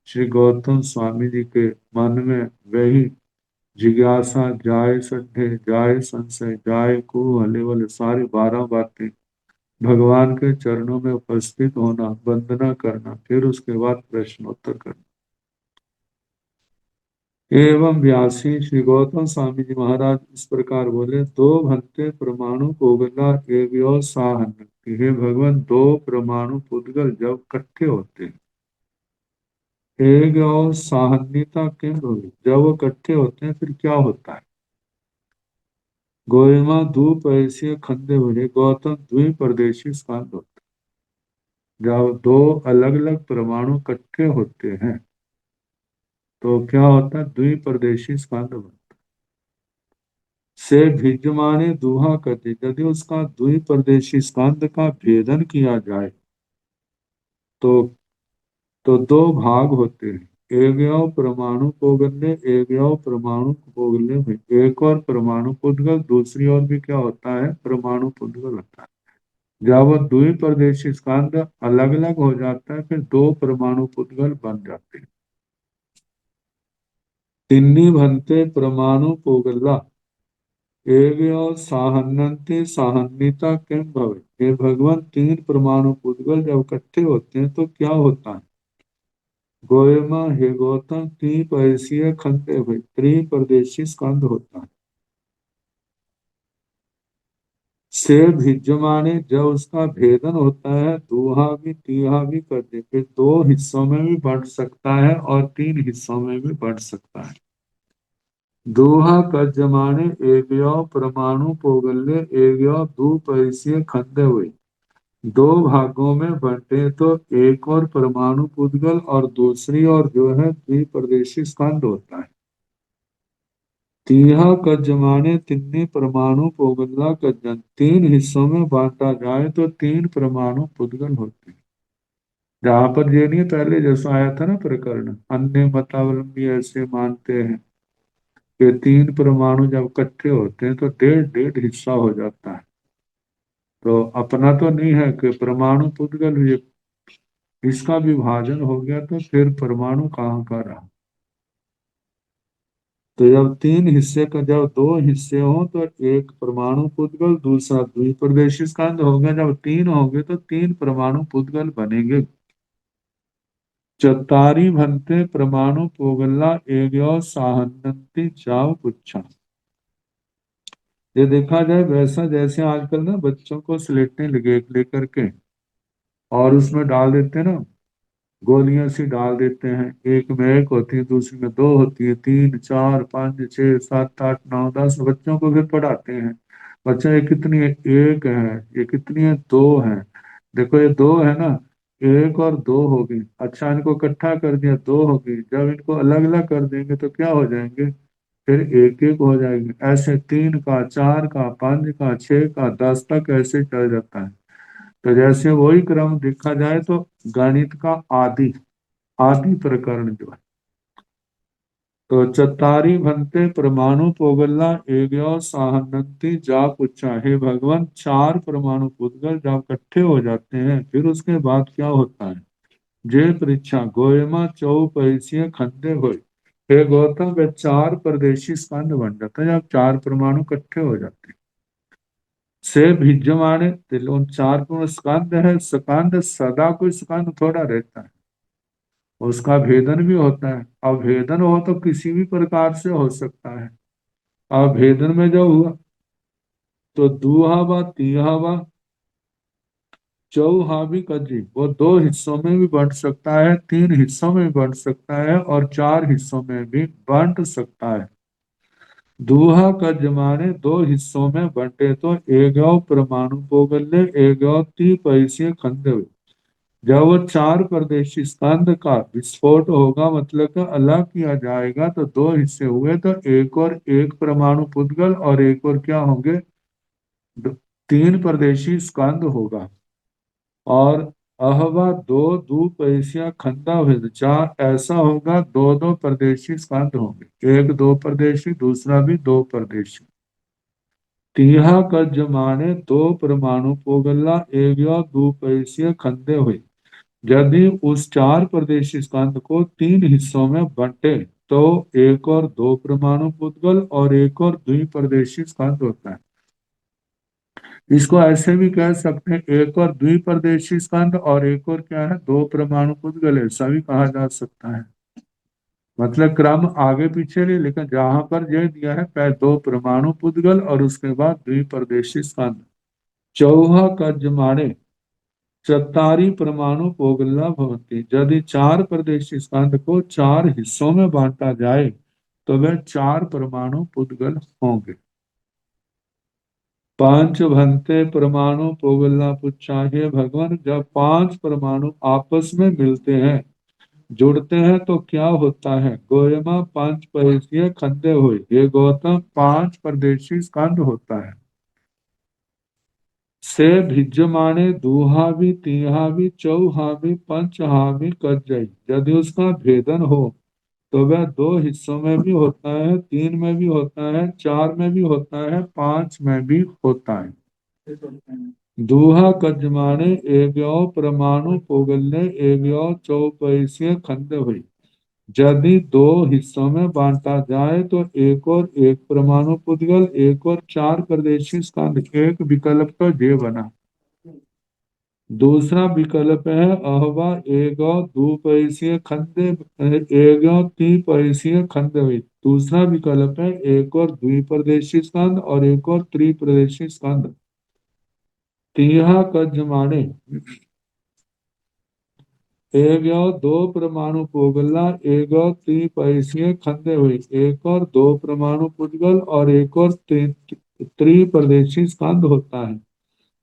श्री गौतम स्वामी जी के मन में वही जिज्ञासा, जाए संदेह, जाए संशय, जाए को हलेवल, सारी 12 बातें, भगवान के चरणों में उपस्थित होना, वंदना करना, फिर उसके बाद प्रश्नोत्तर करना। एवं व्यासी श्री गौतम स्वामी जी महाराज इस प्रकार बोले, दो भंते परमाणु पोगला एवं साहन। हे भगवान, दो परमाणु पुद्गल जब इकट्ठे होते हैं, एक और साहन्यता किम होगी, जब वो इकट्ठे होते हैं फिर क्या होता है। गोयमा धूप ऐसे खंडे हुए, गौतम द्विप्रदेशी स्कंद होता है। जब दो अलग अलग परमाणु इकट्ठे होते हैं तो क्या होता है, द्विप्रदेशी स्कंद बनता है। से भिद्यमाने दुहा करते, यदि उसका द्विप्रदेशी स्कंद का भेदन किया जाए तो दो भाग होते हैं। एक परमाणु पोगल्य, एक परमाणु पोगल्य में एक और परमाणु पुद्गल, दूसरी ओर भी क्या होता है, परमाणु पुद्गल होता है। जब वो द्विप्रदेशी स्कंद अलग अलग हो जाता है फिर दो परमाणु पुद्गल बन जाते हैं। तिन्नी भंते परमाणु पोगल्ला एक साहन्यंते साहन्यता किम भवे। हे भगवान, तीन परमाणु पुद्गल जब इकट्ठे होते हैं तो क्या होता है। गोयमा हे गौतम त्रिपैसीय खंडे हुए, त्रिप्रदेशी स्कंद होता है। से भिज्यमाने, जब उसका भेदन होता है, दूहा भी तीहा भी कर दे, फिर दो हिस्सों में भी बढ़ सकता है और तीन हिस्सों में भी बढ़ सकता है। दोहा का जमाने एवं परमाणु पोगल्य एवं दो पैसे खंडे हुए, दो भागों में बंटे तो एक और परमाणु पुद्गल और दूसरी और जो है द्विप्रदेशी स्कंद होता है। तीहा का जमाने तिन्नी परमाणु पोगल्ला का जन, तीन हिस्सों में बांटा जाए तो तीन परमाणु पुद्गल होते हैं। जहां पर ये नहीं पहले जैसा आया था ना प्रकरण, अन्य मतावलंबी ऐसे मानते हैं कि तीन परमाणु जब इकट्ठे होते हैं तो डेढ़ डेढ़ हिस्सा हो जाता है। तो अपना तो नहीं है कि परमाणु पुद्गल ये, इसका विभाजन हो गया तो फिर परमाणु कहाँ का रहा। तो जब तीन हिस्से का, जब दो हिस्से हो तो एक परमाणु पुद्गल, दूसरा द्विप्रदेशी स्कंद हो गया। जब तीन होंगे तो तीन परमाणु पुद्गल बनेंगे। चतारी भंते परमाणु पोगल्ला एग्यो साहनंती जाओ पुच्छा। ये देखा जाए वैसा जैसे आजकल ना बच्चों को स्लेटें लगे लेकर के और उसमें डाल देते हैं ना, गोलियां सी डाल देते हैं। एक में एक होती है, दूसरी में दो होती है, तीन चार पाँच छह सात आठ नौ दस, बच्चों को फिर पढ़ाते हैं। बच्चा ये कितनी है, एक है, ये कितनी है, दो है। देखो ये दो है ना, एक और दो होगी। अच्छा इनको इकट्ठा कर दिया, दो होगी। जब इनको अलग अलग कर देंगे तो क्या हो जाएंगे, फिर एक एक हो जाएंगे। ऐसे तीन का, चार का, पांच का, छह का, 10 तक ऐसे चल जाता है। तो जैसे वही क्रम देखा जाए तो गणित का आदि आदि प्रकरण जो है, तो चतारी भंते परमाणु पोगल्ला एग्यो साहनंती जा पुच्छा। हे भगवान, चार परमाणु पुद्गल जब इकट्ठे हो जाते हैं फिर उसके बाद क्या होता है। जे परीक्षा गोयमा चौपैसीय खंडे हुए। हे गौतम, वे चार परदेशी स्कंद बन जाता है जब चार परमाणु इकट्ठे हो जाते हैं। से भिज्यमाने, उन चार पूर्ण स्कंद है, स्कंद सदा कोई स्कंद थोड़ा रहता है, उसका भेदन भी होता है। अब भेदन हो तो किसी भी प्रकार से हो सकता है। अब भेदन में जो हुआ तो दूहावा तीहावा चौहावी कजी, वो दो हिस्सों में भी बंट सकता है, तीन हिस्सों में भी बंट सकता है और चार हिस्सों में भी बंट सकता है। दूहा का जमाने दो हिस्सों में बंटे तो एगो परमाणु पोगल्य एगो पैसे खंडे हुए। जब वो चार परदेशी स्कंद का विस्फोट होगा, मतलब कि अलग किया जाएगा, तो दो हिस्से हुए तो एक और एक परमाणु पुद्गल और एक और क्या होंगे, दो- तीन परदेशी स्कंद होगा। और अहवा दो दो पैसिया खंडा भेद चार, ऐसा होगा दो दो परदेशी स्कंद होंगे, एक दो परदेशी दूसरा भी दो परदेशी। तीहा कर जमाने दो परमाणु पोगल्ला एक दो पैसिया खंडे हुए। यदि उस चार प्रदेशी स्कंद को तीन हिस्सों में बांटे तो एक और दो परमाणु पुद्गल और एक और द्विप्रदेशी स्कंद होता है। इसको ऐसे भी कह सकते हैं, एक और द्विप्रदेशी स्कंद और एक और क्या है, दो परमाणु पुद्गल, ऐसा भी कहा जा सकता है। मतलब क्रम आगे पीछे नहीं, लेकिन जहां पर यह दिया है पहले दो परमाणु पुद्गल और उसके बाद द्विप्रदेशी स्कंद। चौहा का जमाने चत्तारी परमाणु पोगला भवती, यदि चार प्रदेशी स्कंद को चार हिस्सों में बांटा जाए तो वह चार परमाणु पुद्गल होंगे। पांच भंते परमाणु पोगला पुच्छाहे भगवान, जब पांच परमाणु आपस में मिलते हैं, जुड़ते हैं तो क्या होता है। गोयमा पांच परिसीय खंडे हुए, ये गौतम पांच प्रदेशी स्कंद होता है। से भिज्जमाने दूहावी तीहावी चौहावी पंचहावी कज्जई, यदि उसका भेदन हो तो वह दो हिस्सों में भी होता है, तीन में भी होता है, चार में भी होता है, पांच में भी होता है। दूहा कजमाने एग्यो परमाणु पोगलने एग्यो चौपैसिय खंड हुई, यदि दो हिस्सों में बांटा जाए तो एक और एक परमाणु पुद्गल, एक और चार प्रदेशी स्कंद, एक विकल्प तो ये बना। दूसरा विकल्प है अहवा एगो द्विपैसीय खंडे एगो त्रिपैसीय खंड हुई। दूसरा विकल्प है एक और द्विप्रदेशी स्कंद और एक और त्रिप्रदेशी स्कंद। तीहा कजमाने एगो दो परमाणु पोगला एगो त्रिपैसीय खंडे हुई, एक और दो परमाणु पुद्गल और एक और त्रिप्रदेशी स्कंद होता है।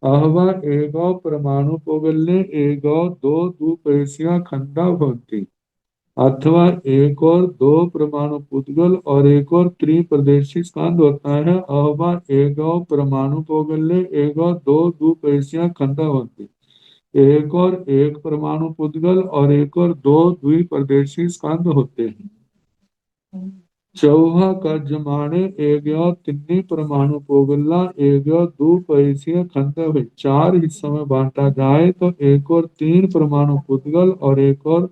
अहवा एगो परमाणु पोगल्य एगो दो द्विपैसिया खंडा भवती, अथवा एक और दो परमाणु पुद्गल और एक और त्रिप्रदेशी स्कंद होता है। अहवा एगो परमाणु पोगल्य एगो दो द्विपैसिया खंडा भवती, एक और एक परमाणु पुद्गल और एक और दो द्विप्रदेशी स्कंद होते हैं। चौहा का जमाने एगो तिन्नी परमाणु पोगला एगो द्विपैसीय खंड हुई, चार हिस्सों में बांटा जाए तो एक और तीन परमाणु पुद्गल और एक और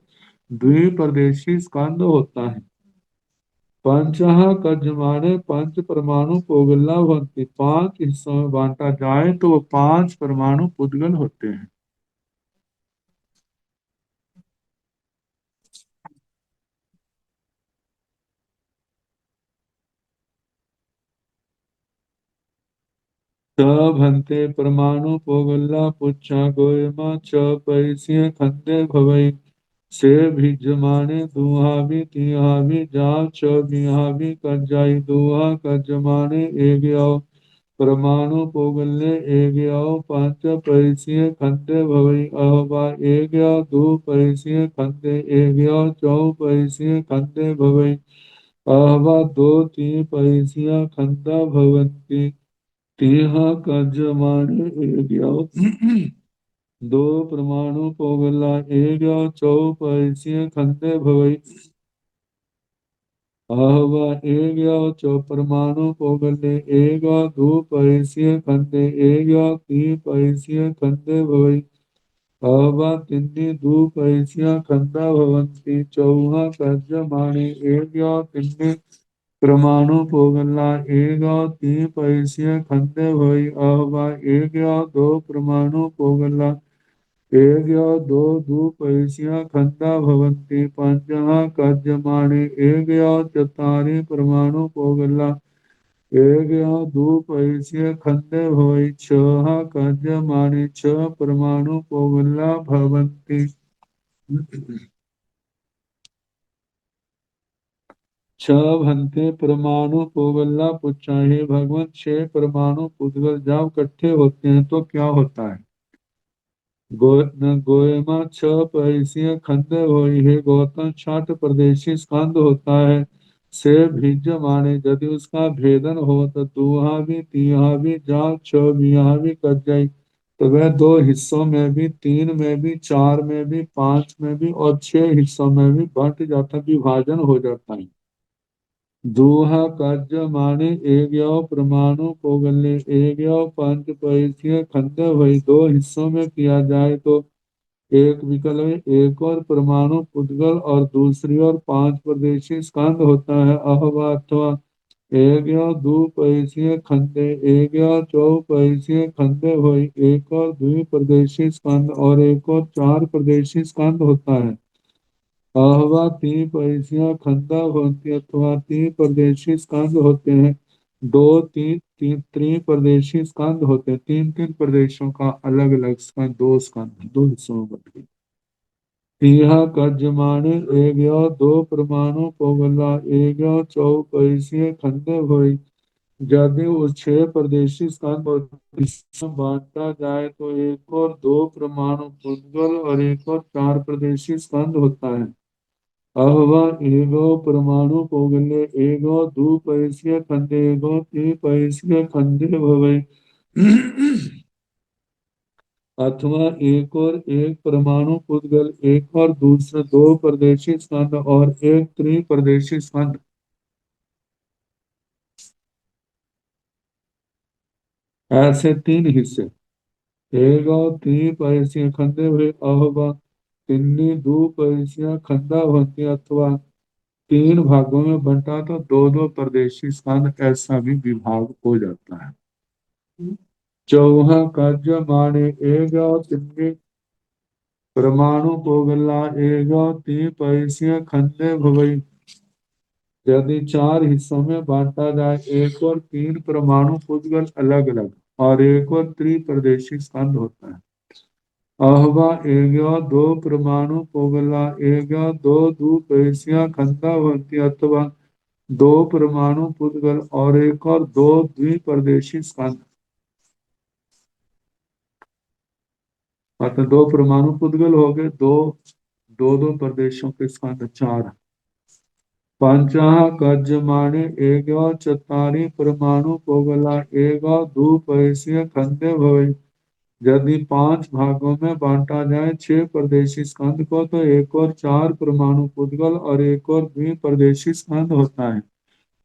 द्विप्रदेशी स्कंद होता है। पंचहा का जमाने पंच परमाणु पोगला भवती, पांच हिस्सों में बांटा जाए तो वो पांच परमाणु पुद्गल होते हैं। च भन्ते परमाणु पोगल्ला पुच्छा गोयमा च परिसीय खंडे भवई, से भिजमाने दुहावी तिहावी जाव च बिहावी कज्जाई, दुहा कज्जमाने एग्याव परमाणु पोगल्ले एग्याव पांच परिसीय खंडे भवई, अहवा एग्याव दु परिसीय खंडे एग्याव चौ परिसीय खंडे भवई, अहवा दो तीन परिसीय खंडा भवंती। तीहा कज्जमाने एग्याव दो परमाणु पोगला एग्याव चौ परिसीय खंडे भवई, आहवा एग्याव चौ परमाणु पोगले एग्याव दो परिसीय खंडे एग्याव तीन परिसीय खंडे भवई, आहवा तिन्नी दो परिसीय खंडा भवंती। चौहा कज्जमाने एग्याव तिन्नी परमाणु पोगला एग्याव तीन परिसीय खंडे भवई, आहवा एग्याव दो परमाणु पोगला एग्यो दो द्विपैसिया खंडा भवन्ति। पंचः कज्जमाने एग्यो चत्वारि परमाणु पोगला एग्यो द्विपैसिय खंडे भवै, छः कज्जमाने छह परमाणु पोगला भवन्ति। छह भंते परमाणु पोगला पुच्छा, हे भगवान छह परमाणु पुद्गल जब इकट्ठे होते हैं तो क्या होता है। गोयमा छह परिसीय खंड होई है, गौतम छठ प्रदेशी स्कंद होता है। से भिज माने, यदि उसका भेदन हो तो दूहा भी तीहा भी जा छ बिहा भी कट जाई, तो वह दो हिस्सों में भी, तीन में भी, चार में भी, पांच में भी और छह हिस्सों में भी बंट जाता, विभाजन हो जाता है। दूहा कार्य माने एग्यो परमाणु पोगले एग्यो पंच परिसीय खंड वही दो हिस्सों में किया जाए तो एक विकल्प में एक और परमाणु पुद्गल और दूसरी ओर पांच प्रदेशी स्कंद होता है। अहवा अथवा एक या दो पैसीय खंडे एक या चौपैसीय खंडे हुई एक और द्विप्रदेशी स्कंद और एक और चार प्रदेशी स्कंद होता है। अहवा तीन पैसियां खंडा होती अथवा तीन प्रदेशी स्कंद होते हैं। दो तीन तीन त्रिप्रदेशी स्कंद होते हैं। तीन तीन प्रदेशों का अलग अलग स्कंद, दो स्कंद दो हिस्सों में बट गए। यह कर्जमाने एक या दो परमाणु पोगला एक या चौपैसीय खंडे हुई। यदि उस छह प्रदेशी स्कंद और इसमें बांटा जाए तो एक और दो परमाणु पुद्गल और एक और चार प्रदेशी स्कंद होता है। अहवा एगो परमाणु पोगले एगो द्विपैसीय खंडे एगो त्रिपैसीय खंडे भवे। अथवा एक और एक परमाणु पुद्गल एक और दूसरे दो प्रदेशी स्कंद और एक त्रिप्रदेशी स्कंद। ऐसे तीन हिस्से एक और त्रिपैसीय खंडे हुए। अहवा तिन्नी द्विपैसीय खंडा होती अथवा तीन भागों में बंटा तो दो दो प्रदेशी स्कंद ऐसा भी विभाग हो जाता है। चौहा कर्ज माने एक और तिन्नी परमाणु पोगला एक और त्रिपैसीय खंडे भवई। यदि चार हिस्सों में बांटा जाए एक और तीन परमाणु पुद्गल अलग अलग और एक और त्रिप्रदेशी स्कंद होता है। अहवा एग्यो दो परमाणु पोगला एग्यो दो द्विपैसियां खंडा होती अथवा दो परमाणु पुद्गल और एक और दो द्विप्रदेशी स्कंद। अतः दो परमाणु पुद्गल हो गए, दो दो दो प्रदेशों के स्कंद चार। पंचह कज्जमाने एगो चतारी परमाणु पोगला एगो द्विपैसीय खंडे भवे। यदि पांच भागों में बांटा जाए छह प्रदेशी स्कंद को तो एक और चार परमाणु पुद्गल और एक और द्विप्रदेशी स्कंद होता है।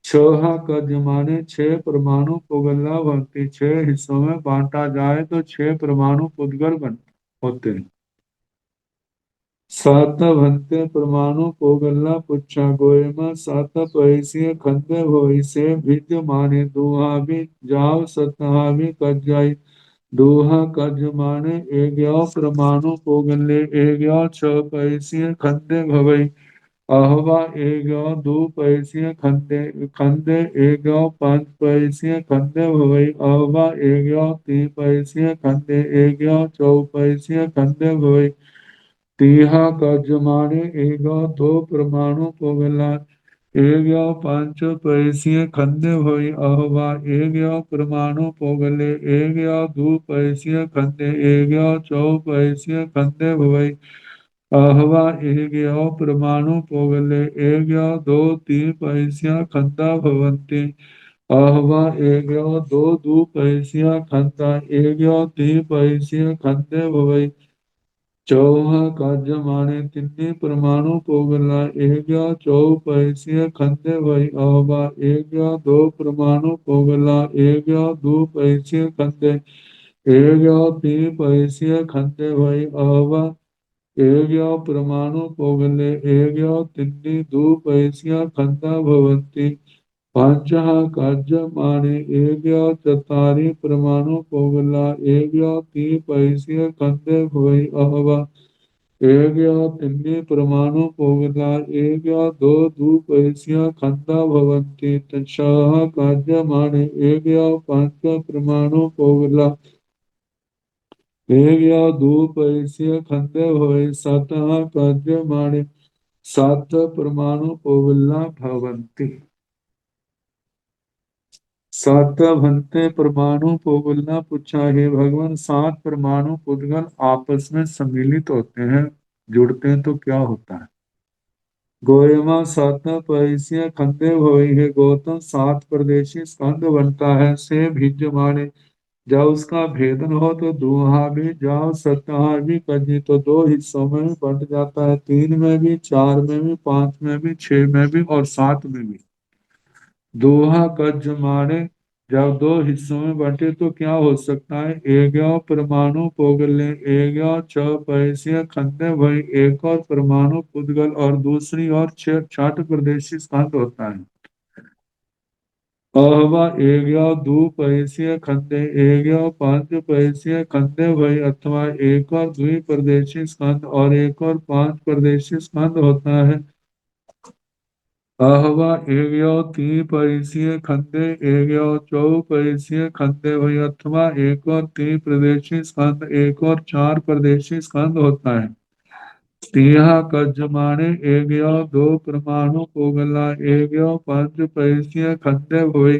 छह कज्जमाने छह परमाणु पोगला बनती छह हिस्सों में बांटा जाए तो छह परमाणु पुद्गल बन होते हैं। सात भंते परमाणु पोगल्ला पुच्छा गोयमा सात पैसीय खंडे होई से भिद्य माने दुहाबी जाव सतहाबी कज्जाई। दुहा कज माने एग्याव परमाणु पोगल्ले एग्याव छ पैसीय खंडे भवई। अहवा एग्याव दो पैसीय खंडे खंडे एग्याव पांच पैसीय खंडे भवई। अहवा एग्याव तीन पैसीय खंडे एग्याव चौ पैसीय खंडे भवई। तीहा का जमाने एगा दो परमाणु पोगला एक या पांच पैसीय खंडे हुई। अहवा एक या परमाणु पोगले एक या दो पैसीय खंडे एक या चौ पैसीय खंडे हुई। अहवा एक या परमाणु पोगले एक या दो तीन पैसीय खंडा भवंती। अहवा एक या दो पैसीय खंडा एक या तीन पैसीय खंडे भवई। चौहा काजमाने तिन्नी परमाणु पोगला एक या चौ पैसीय खंडे भई। अहवा एक या दो परमाणु पोगला एक या दो पैसीय खंडे एक या तीन पैसीय खंडे भई। अहवा एक या परमाणु पोगले एक या तिन्नी दो पैसीय खंडा भवंती। पांचः काजमाने एक या चतारी परमाणु पोगला एक या तीन पैसीय खंडे भई। अहवा एक या तिन्नी परमाणु पोगला एक या दो पैसियां खंडा भवंती। तत्सह कार्यमाणे एक या पांच परमाणु पोगला एक या दो पैसिय खंडे भवे। सतः कार्यमाणे सात परमाणु पोगला भवंती। सात भंते परमाणु पोगलना पूछा हे भगवान सात परमाणु पुद्गल आपस में सम्मिलित होते हैं, जुड़ते हैं तो क्या होता है। गोयमा सात पैसिय खंडे हुई है। गौतम सात प्रदेशी स्कंद बनता है। से भिज माने जब उसका भेदन हो तो दूहा भी जाओ सतहा भी कजी तो दो हिस्सों में भी बंट जाता है। तीन में भी, चार में भी, पांच में भी, छह में भी और सात में भी। दोहा कज माने जब दो हिस्सों में बंटे तो क्या हो सकता है? एक परमाणु पोगले एक छ पैसे खंडे भई एक और परमाणु पुद्गल और दूसरी और छठ प्रदेशी स्कंद होता है। अहवा एक दो पैसे खंडे एक पांच पैसे खंडे भई अथवा एक और द्वि प्रदेशी स्कंद और एक और पांच प्रदेशी स्कंद होता है। अहवा एक तीन परिसीय खंडे एक चौ परिसीय खंडे भई अथवा एक और तीन प्रदेशी स्कंद एक और चार प्रदेशी स्कंद होता है। स्त्रिया कज्जमाने एक दो परमाणु पोगला एक पंच परिसीय खंडे भई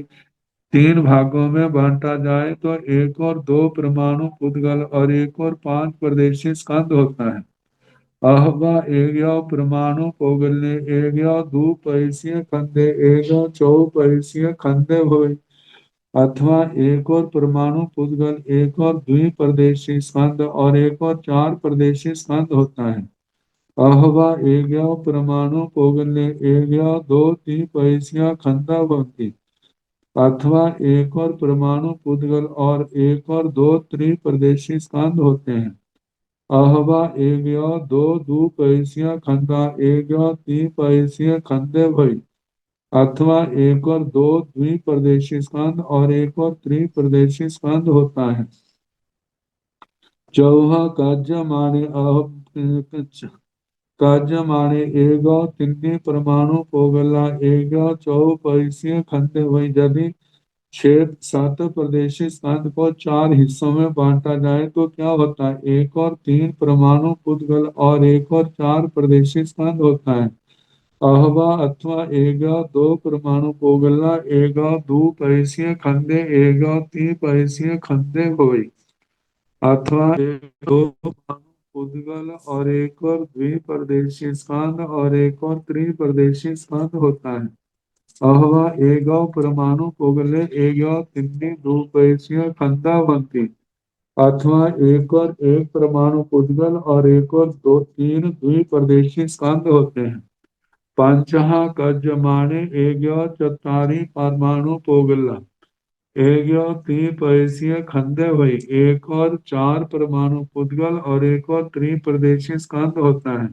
तीन भागों में बांटा जाए तो एक और दो परमाणु पुद्गल और एक और पांच प्रदेशी स्कंद होता है। अहवा एक परमाणु पोगले एक दो परिसीय खंडे एक चौ परिसीय खंडे हुए अथवा एक और परमाणु पुद्गल एक और द्वि प्रदेशी स्कंद और एक और चार प्रदेशी स्कंद होता है। अहवा एक परमाणु पोगले एक दो तीन परिसीय खंडा भवती अथवा एक और परमाणु पुद्गल और एक और दो त्रिप्रदेशी स्कंद होते हैं। अहवा एक दो पैसिया खंडा एक तीन पैसिया खंडे भई अथवा एक और दो द्विप्रदेशी स्कंद और एक और त्रिप्रदेशी स्कंद होता है। चौहा काज्यमाने एक तिन्नी परमाणु पोगला एक चौ पैसिया खंडे भई यदि छेद सात प्रदेशी स्कंद को चार हिस्सों में बांटा जाए तो क्या होता है? एक और तीन परमाणु पुद्गल और एक और चार प्रदेशी स्कंद होता है। अहवा अथवा एक दो परमाणु पोगला एक दो परिसीय खंडे एक तीन परिसीय खंडे हुई अथवा एक दो परमाणु पुद्गल और एक और द्विप्रदेशी स्कंद और एक और त्रिप्रदेशी स्कंद होता है। अहवा एक परमाणु पोगले एक तिन्नी दो पैसिया खंडा बनती अथवा एक और एक परमाणु पुद्गल और एक और दो तीन द्विप्रदेशी स्कंद होते हैं। पंचहा कज्जमाने एक चतारी परमाणु पोगला एक तीन पैसिया खंडे हुई एक और चार परमाणु पुद्गल और एक और त्रिप्रदेशी स्कंद होता है।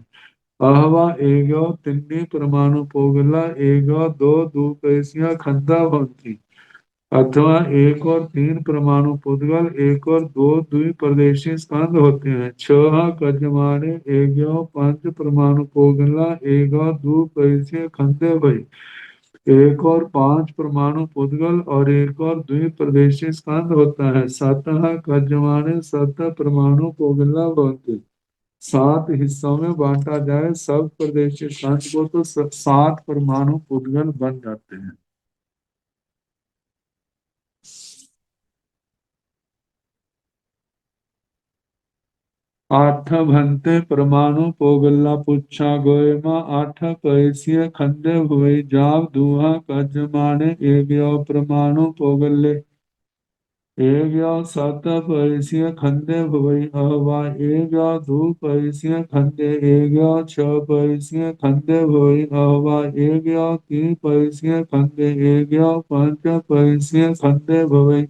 अहवा एक तिन्नी परमाणु पोगला एक दो द्विपैसिया खंडा भवती अथवा एक और तीन परमाणु पुद्गल एक और दो द्विप्रदेशी स्कंद होते हैं। छह कजमाने एक पंच परमाणु पोगला एक द्विपैसिय खंडे भई एक और पांच परमाणु पुद्गल और एक और द्विप्रदेशी स्कंद होता है। सातः कजमाने सत परमाणु पोगला भवती सात हिस्सों में बांटा जाए सब प्रदेशी स्कंद को तो सात परमाणु पुद्गल बन जाते हैं। आठ भंते परमाणु पोगला पुच्छा गोयमा आठ पैसिय खंडे हुए जाव दुहा कजमाने एक परमाणु पोगले एक सात पैसिय खंडे हुए अहवा एक दो पैसिय खंडे एक छह पैसिय खंडे हुए अहवा एक तीन पैसिय खंडे एक पांच पैसिय खंडे भवे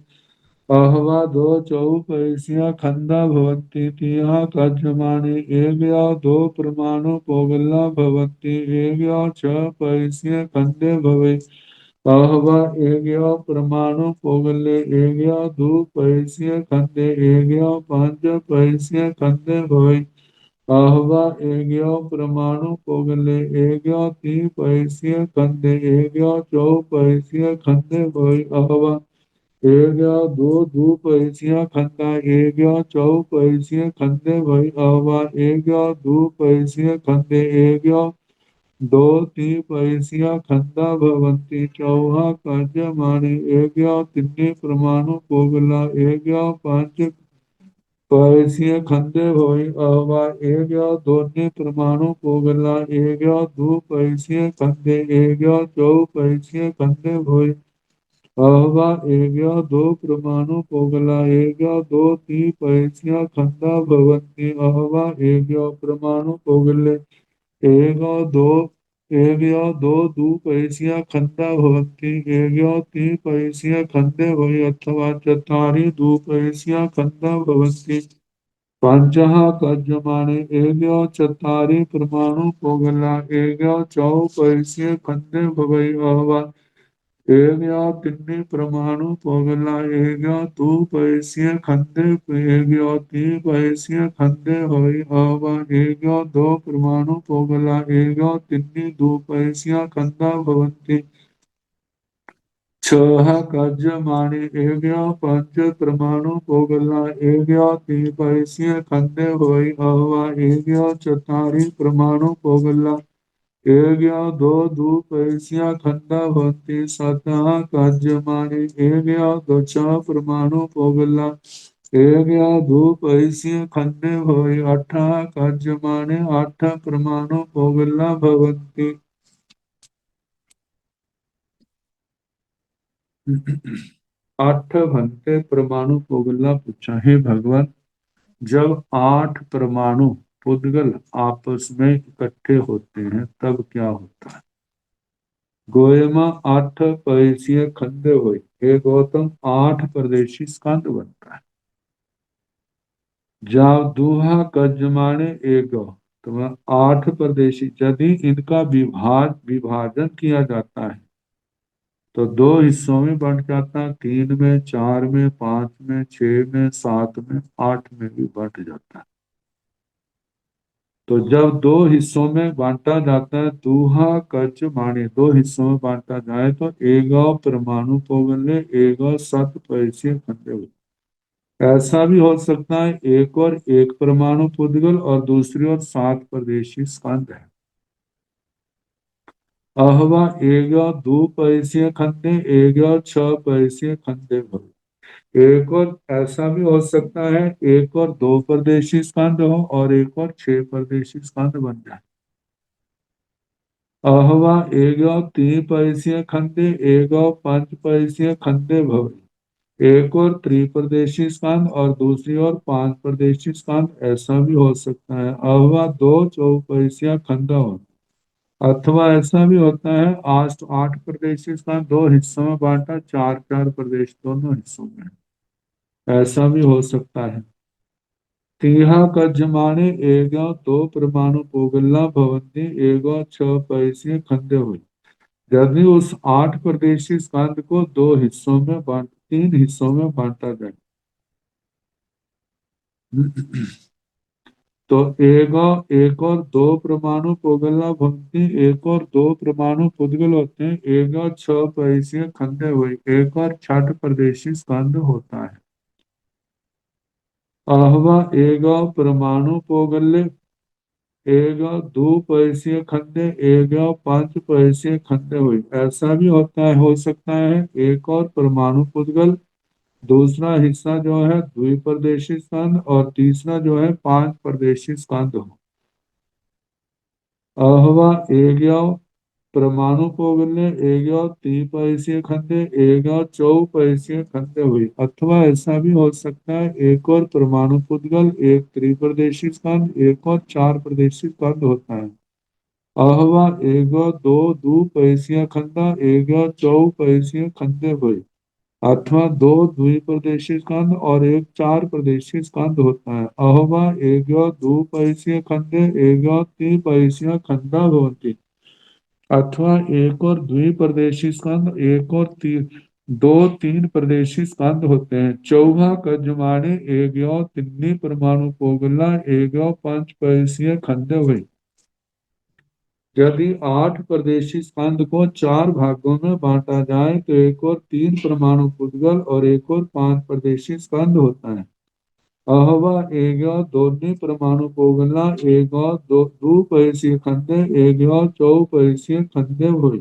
अहवा दो चौपैसिया खंडा भवन्ति तिहा कज्जमाने एक दो परमाणु पोगला भवन्ति एक छह पैसिया खंडे भवे अहवा एक परमाणु पोगले एक दो पैसिया खंडे एक पांच पैसिया खंडे भवे अहवा एक परमाणु पोगले एक तीन पैसिया खंडे एक चौपैसिया खंडे भवे अहवा एक दो पैसिया खंडा एक चौपैसिया खंडे भई अहवा एक दो पैसिया खंडे एक दो तीन पैसिया खंडा भवन्ति चौहा काज्यमाने एक तिन्नी परमाणु पोगला एक पांच पैसिया खंडे भई अहवा एक दोन्ही परमाणु पोगला एक दो पैसिया खंडे एक चौपैसिया खंडे भई अहवा एक दो परमाणु पोगला एक दो तीन पैसिया खंडा भवन्ति अहवा एक परमाणु पोगले एक दो एग्यो दो दूपैसिया खंदा भवन्ति एग्यो त्रिपैसिया खंदे भवि अथवा चत्वारि दूपैसिया खंदा भवन्ति पंचः कज्यमाने एग्यो चत्वारि परमाणु पोगला एग्यो चौपैसिये खंदे भवै अहवा एग्यो तिन्नि परमाणु पोगला एग्यो दूपैसिये खंदे एग्यो त्रिपैसिये खंदे भवै अहवा एग्यो दो परमाणु पोगला एग्यो तिन्नि दूपैसिया खंदा भवन्ति छह कज्यमाने एग्यो पंच परमाणु पोगला एग्यो त्रिपैसिये खंदे भवै अहवा एग्यो चत्वारि परमाणु पोगला एग्यो दो दूपैसिया खंदा भवन्ति सतः कज्यमाने एग्यो दश परमाणु पोगला एग्यो दूपैसिये खंदे भवै अठः कज्यमाने आठ परमाणु पोगला भवन्ति आठ घंटे परमाणु पोगला पूछा हे भगवान जब आठ परमाणु पुद्गल आपस में इकट्ठे होते हैं तब क्या होता है गोयमा आठ पैसीय खंडे हुए हे गौतम आठ प्रदेशी स्कंद बनता है जब दूहा कजमाने एक तो आठ प्रदेशी यदि इनका विभाजन किया जाता है तो दो हिस्सों में बंट जाता है तीन में चार में पांच में छह में सात में आठ में भी बंट जाता है तो जब दो हिस्सों में बांटा जाता है दूहा कच माने दो हिस्सों में बांटा जाए तो एक परमाणु पोगले एक सत पैसे खंडे हुए ऐसा भी हो सकता है एक और एक परमाणु पुद्गल और दूसरी ओर सात प्रदेशी स्कंद है अहवा एक दो पैसे खंडे एक छह पैसे खंडे भव एक और ऐसा भी हो सकता है एक और दो प्रदेशी स्कंद हो और एक और छह प्रदेशी स्कंद बन जाए अहवा एक तीन पैसे खंडे एक पंच पैसे खंडे भव एक और त्रिप्रदेशी स्कंद और दूसरी ओर पांच प्रदेशी स्कंद ऐसा भी हो सकता है अहवा दो चौपैसिया खंडा हो अथवा ऐसा भी होता है आज तो आठ प्रदेशी स्कंद दो हिस्सों में बांटा चार चार प्रदेश दोनों हिस्सों में ऐसा भी हो सकता है तीहा कज्जमाने एगो दो परमाणु पोगल्ला भवन्ति एगो छह पैसे खंडे हुए यदि उस आठ प्रदेशी स्कंद को दो हिस्सों में बांट तीन हिस्सों में बांटा जाए तो एक और दो परमाणु पोगला भवन्ति एक और दो परमाणु पुद्गल होते हैं एक और छह पैसे खंडे हुए एक और छठ प्रदेशी स्कंद होता है अहवा एक परमाणु पोगल्य एक दो पैसे खंडे एक पांच पैसे खंडे हुए ऐसा भी होता है हो सकता है एक और परमाणु पुद्गल दूसरा हिस्सा जो है द्विप्रदेशी स्कंद और तीसरा जो है पांच प्रदेशी स्कंद हो अहवा एग्यो परमाणु पोगल्य एग्यो त्रिपैसीय खंडे एग्यो चौपैसीय खंडे हुई अथवा ऐसा भी हो सकता है एक और परमाणु पुद्गल एक त्रिप्रदेशी स्कंद एक और चार प्रदेशी स्कंद होता है अहवा एगो दो दूपैसीय खंडा एग्यो चौपैसीय खंडे हुई अथवा दो द्विप्रदेशी स्कंद और एक चार प्रदेशी स्कंद होता है अहवा एग्यो दूपैसीय खंडे एग्यो त्रिपैसीय खंडा भवन्ति अथवा एक और द्विप्रदेशी स्कंद एक और दो तीन प्रदेशी स्कंद होते हैं चौहा कजमाने एग्यो तिन्नी परमाणु पोगला एग्यो पंच पैसीय खंडे हुए यदि आठ प्रदेशी स्कंद को चार भागों में बांटा जाए तो एक और तीन परमाणु पुद्गल और एक और पांच प्रदेशी स्कंद होता है अहवा एग्यो दोन्ही परमाणु पोगला एग्यो दो पैसीय खंडे एग्यो चौपैसीय खंडे हुए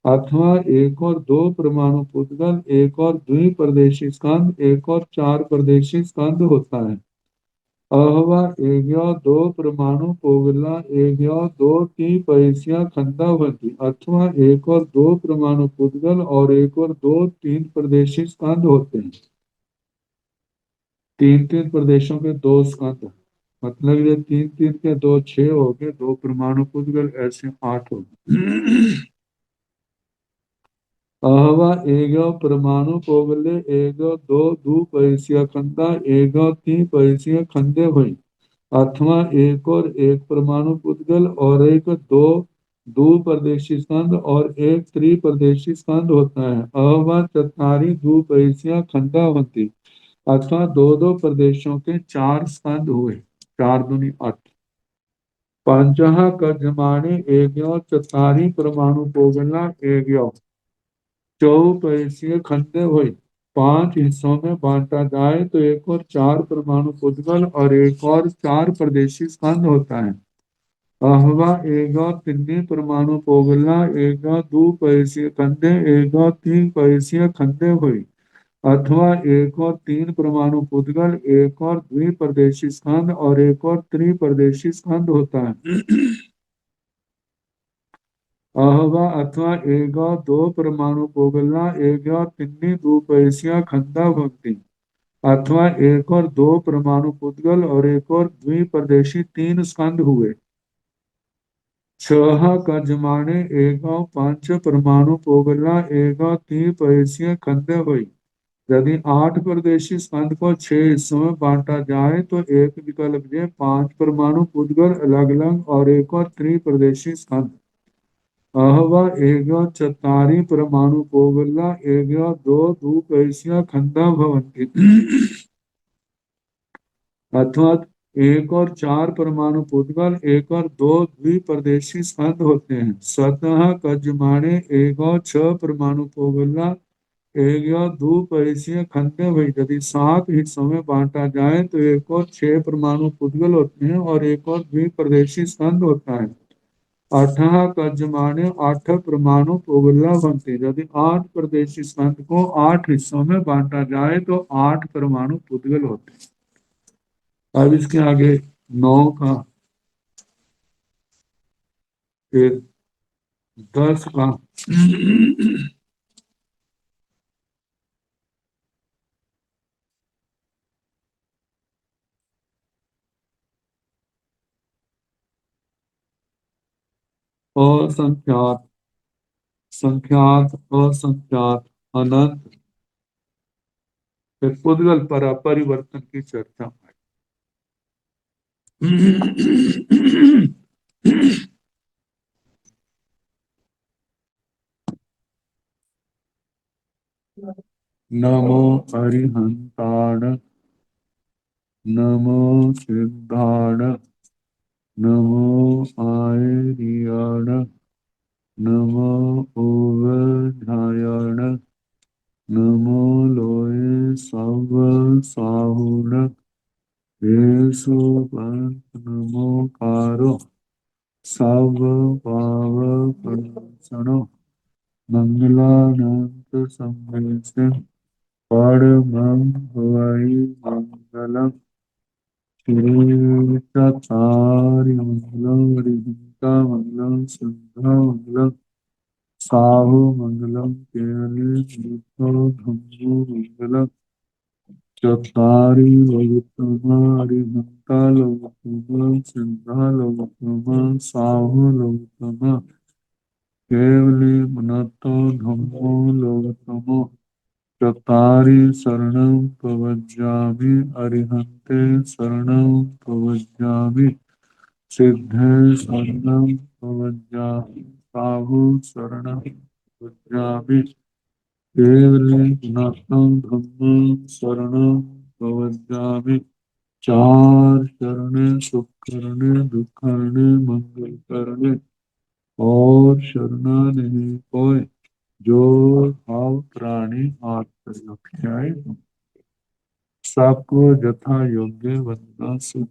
अथवा एक और दो परमाणु पुद्गल एक और द्विप्रदेशी स्कंद एक और चार प्रदेशी स्कंद होता है अहवा एग्यो दो परमाणु पोगला एग्यो दो पैसिया खंडा भंती अथवा एक और दो परमाणु पुद्गल और एक और दो तीन प्रदेशी स्कंद होते हैं तीन तीन प्रदेशों के दो स्कंद मतलब ये तीन तीन के दो छह हो गए, दो परमाणु पुद्गल, ऐसे आठ हो गए। अहवा एगो परमाणु पोगले एगो दो दू पैसिया खंदा एगो तीन पैसिया खंदे हुई, अथवा एक और एक परमाणु पुद्गल और एक दो दो प्रदेशी स्कंद और एक त्रिप्रदेशी स्कंद होता है। अहवा चतारी दो पैसिया खंदा होती, अथवा दो दो प्रदेशों के चार स्कंद हुए, चार दूनी आठ। पंचह कजमाने एग्यो चतारी परमाणु पोगला एग्यो चौपैसिय खंडे हुई, पांच हिस्सों में बांटा जाए तो एक और चार परमाणु पुद्गल और एक और चार प्रदेशी स्कंद होता है। अहवा एगो तिन्नी परमाणु पोगला एगो दो पैसिय खंडे एगो तीन पैसिय खंडे हुई, अथवा एक और तीन परमाणु पुद्गल एक और द्विप्रदेशी स्कंद और एक और त्रिप्रदेशी स्कंद होता है। अहवा अथवा एगो दो परमाणु पोगलना एगो तिन्नी दो पैसिया खंदा भक्ति, अथवा एक और दो परमाणु पुद्गल और एक और द्विप्रदेशी तीन स्कंद हुए। छह का जमाने एगो पांच परमाणु पोगलना एगो तीन पैसिया खंदे हुई। यदि आठ प्रदेशी स्कंद को छह हिस्सों में बांटा जाए तो एक विकल्प जे पांच परमाणु पुद्गल अलग अलग और एक और त्रिप्रदेशी स्कंद। अहवा एगो चतारी परमाणु पोगला एगो दो दूपैसिया खंडा भवन्ति, अथवा एक और चार परमाणु पुद्गल एक और दो द्विप्रदेशी स्कंद होते हैं। स्वतः कजमाने एगो छह परमाणु पोगला एगो दूपैसिया खंडे हुई, यदि सात हिस्सों में बांटा जाए तो एक और छह परमाणु पुद्गल होते हैं और एक और द्विप्रदेशी स्कंद होता है। अठः कजमाने आठ परमाणु पोगला बनते, यदि आठ प्रदेशी स्कंद को आठ हिस्सों में बांटा जाए तो आठ परमाणु पुद्गल होते हैं। अब इसके आगे नौ का, फिर दस का, असंख्यात, संख्यात, असंख्यात, अनंत, फिर पुद्गल पर परिवर्तन की चर्चा। नमो अरिहंताण, नमो सिद्धाण, नमो आयर्याण, नमो ओवधायण, नमो लोये सव साहुण, येषु पंथ नमो कारो सव पाव प्रदर्शनो, मंगलानंत संवेशन परमं हवै मंगलम्। श्री चतारि मंगलम हरिहंता मंगलम सिद्धा मंगलम साहु मंगलम केवली धम्मो मंगलम चतारि लोकोत्तमा हरिहंता लोकोत्तमा सिद्धा लोकोत्तमा साहु लोकोत्तमा केवली मनतो धम्मो लोकोत्तमो चतारि शरणं प्रवज्जामि अरिहन्ते शरणं प्रवज्जामि सिद्धे शरणं प्रवज्जामि साहु शरणं प्रवज्जामि केवले गुणात्मं धम्मं शरणं प्रवज्जामि। चार शरणे सुख करने दुख करने मंगल करने और शरणा नहीं कोय, जो भाव प्राणी आत्म रक्षाए सबको यथा योग्य वंदना सुख